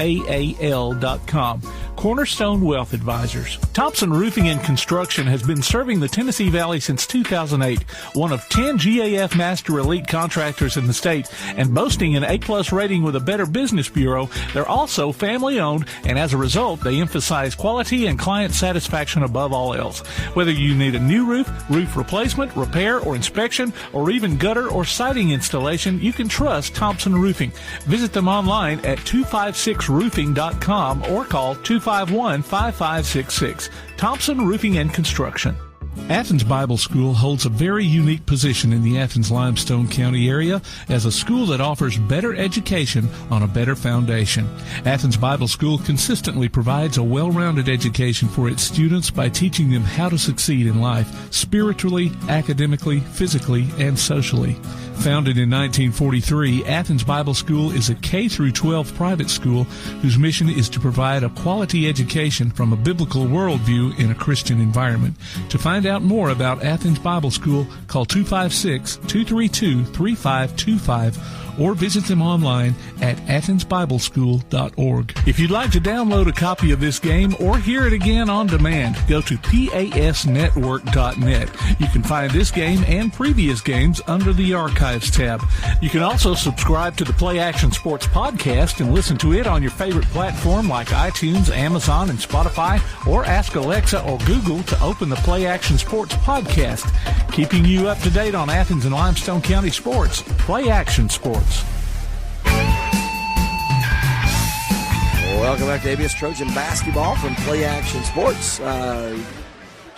Cornerstone Wealth Advisors. Thompson Roofing and Construction has been serving the Tennessee Valley since 2008, one of 10 GAF Master Elite contractors in the state, and boasting an A-plus rating with a Better Business Bureau. They're also family-owned, and as a result, they emphasize quality and client satisfaction above all else. Whether you need a new roof, roof replacement, repair, or inspection, or even gutter or siding installation, you can trust Thompson Roofing. Visit them online at 256roofing.com or call 251-5566. Thompson Roofing and Construction. Athens Bible School holds a very unique position in the Athens Limestone County area as a school that offers better education on a better foundation. Athens Bible School consistently provides a well-rounded education for its students by teaching them how to succeed in life, spiritually, academically, physically, and socially. Founded in 1943, Athens Bible School is a K-12 private school whose mission is to provide a quality education from a biblical worldview in a Christian environment. To find out more about Athens Bible School, call 256-232-3525 or visit them online at athensbibleschool.org. If you'd like to download a copy of this game or hear it again on demand, go to pasnetwork.net. You can find this game and previous games under the Archives tab. You can also subscribe to the Play Action Sports podcast and listen to it on your favorite platform like iTunes, Amazon, and Spotify, or ask Alexa or Google to open the Play Action Sports podcast, keeping you up to date on Athens and Limestone County sports. Play Action Sports. Welcome back to ABS Trojan basketball from Play Action Sports.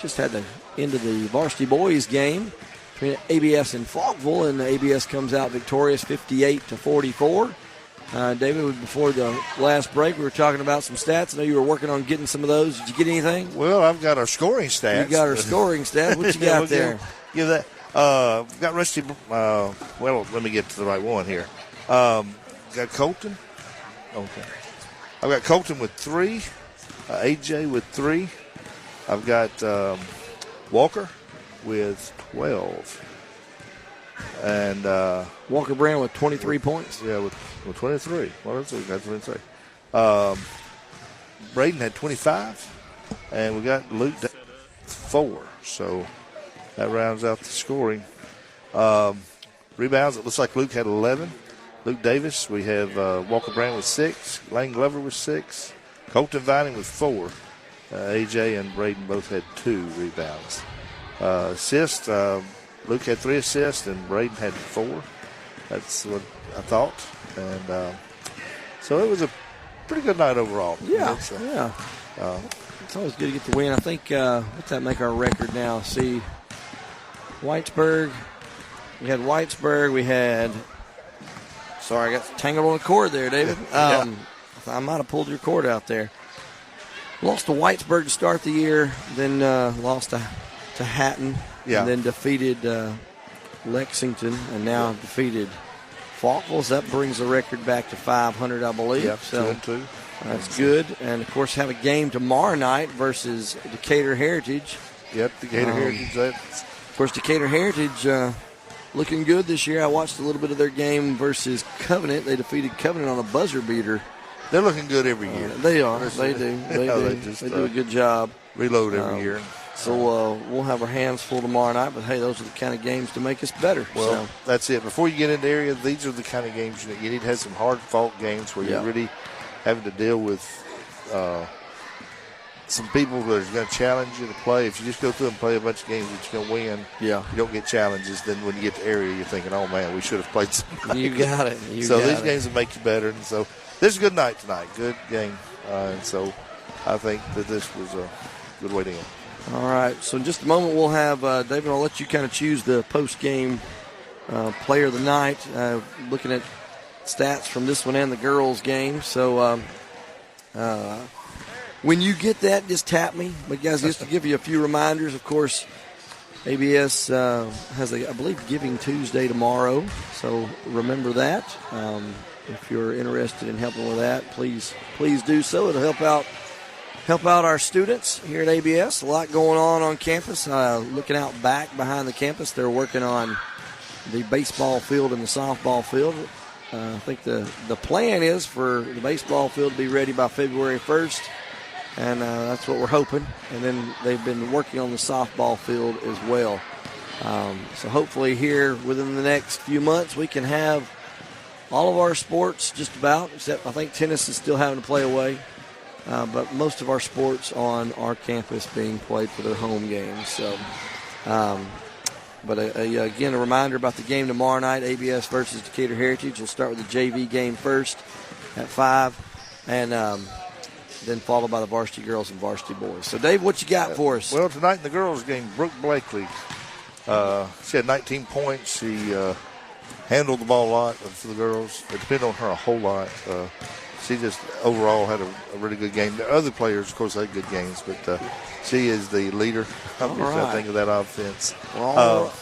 Just had the end of the varsity boys game between ABS and Falkville, and the ABS comes out victorious 58-44. David, before the last break, we were talking about some stats. I know you were working on getting some of those. Did you get anything? Well, I've got our scoring stats. You got our scoring stats. What you got there? Give that. Got Rusty. Well, let me get to the right one here. Got Colton. Okay. I've got Colton with 3. AJ with 3. I've got Walker with 12. And Walker Brown with 23 points. Yeah, with 23. Well, that's what we got 23. Braden had 25. And we got Luke 4. So that rounds out the scoring. Rebounds, it looks like Luke had 11. Luke Davis, we have Walker Brown with 6. Lane Glover with 6. Colton Vining with 4. AJ and Braden both had 2 rebounds. Assists, Luke had 3 assists and Braden had 4. That's what I thought. And so it was a pretty good night overall. Yeah, yeah. It's always good to get the win. I think, what's that make our record now? See, Whitesburg. We had Whitesburg. We had, sorry, I got tangled on the cord there, David. I might have pulled your cord out there. Lost to Whitesburg to start the year, then lost to Hatton, and then defeated Lexington, and now defeated Falkville. That brings the record back to 500, I believe. Yep, so 2-2. That's good. And, of course, have a game tomorrow night versus Decatur Heritage. Yep, Decatur Heritage. Of course, Decatur Heritage looking good this year. I watched a little bit of their game versus Covenant. They defeated Covenant on a buzzer beater. They're looking good every year. They are. They do. They do a good job. Reload every year. So we'll have our hands full tomorrow night. But, hey, those are the kind of games to make us better. Well, that's it. Before you get into the area, these are the kind of games you need to have some hard-fought games where you're really having to deal with some people that are going to challenge you to play. If you just go through and play a bunch of games that you're going to win, you don't get challenges. Then when you get to area, you're thinking, oh, man, we should have played somebody. You got it. These games will make you better. And so this is a good night tonight. Good game. And so I think that this was a good way to end. All right. So in just a moment, we'll have David, I'll let you kind of choose the post-game player of the night, looking at stats from this one and the girls' game. So when you get that, just tap me. But, guys, just to give you a few reminders, of course, ABS has, I believe, Giving Tuesday tomorrow. So remember that. If you're interested in helping with that, please do so. It'll help out our students here at ABS. A lot going on campus. Looking out back behind the campus, they're working on the baseball field and the softball field. I think the plan is for the baseball field to be ready by February 1st, and that's what we're hoping. And then they've been working on the softball field as well. So hopefully here within the next few months we can have all of our sports just about, except I think tennis is still having to play away. But most of our sports on our campus being played for their home games. So, but again, a reminder about the game tomorrow night, ABS versus Decatur Heritage. We'll start with the JV game first at 5, and then followed by the varsity girls and varsity boys. So, Dave, what you got for us? Well, tonight in the girls' game, Brooke Blakely, she had 19 points. She handled the ball a lot for the girls. It depended on her a whole lot. She just overall had a really good game. The other players, of course, had good games, but she is the leader, I think, of that offense. All right.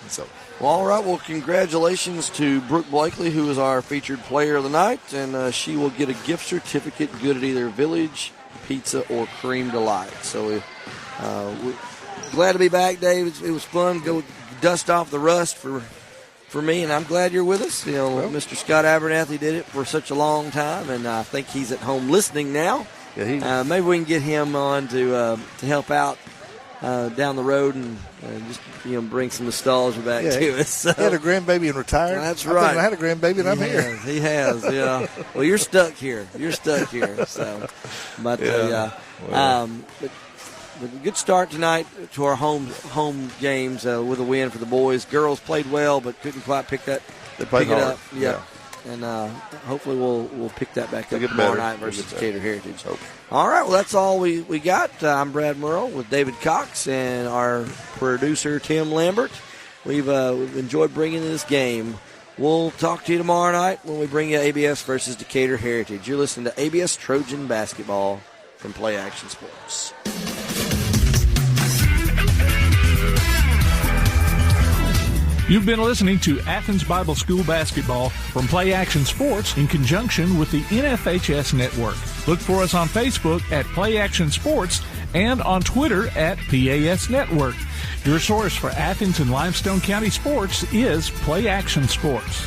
So Well, all right. Well, congratulations to Brooke Blakely, who is our featured player of the night, and she will get a gift certificate good at either Village Pizza or Cream Delight. So we're glad to be back, Dave. It was fun. Go dust off the rust for me, and I'm glad you're with us. Mr. Scott Abernathy did it for such a long time, and I think he's at home listening now. Yeah, maybe we can get him on to help out down the road and just bring some nostalgia back to us. So. He had a grandbaby and retired. That's right. I had a grandbaby and I'm here. He has. Yeah. Well, you're stuck here. So, but but a good start tonight to our home games with a win for the boys. Girls played well, but couldn't quite pick it up. Yeah. And hopefully we'll pick that back up tomorrow night versus Decatur Heritage. All right, well, that's all we got. I'm Brad Murrow with David Cox and our producer, Tim Lambert. We've enjoyed bringing this game. We'll talk to you tomorrow night when we bring you ABS versus Decatur Heritage. You're listening to ABS Trojan Basketball from Play Action Sports. You've been listening to Athens Bible School Basketball from Play Action Sports in conjunction with the NFHS Network. Look for us on Facebook at Play Action Sports and on Twitter at PAS Network. Your source for Athens and Limestone County sports is Play Action Sports.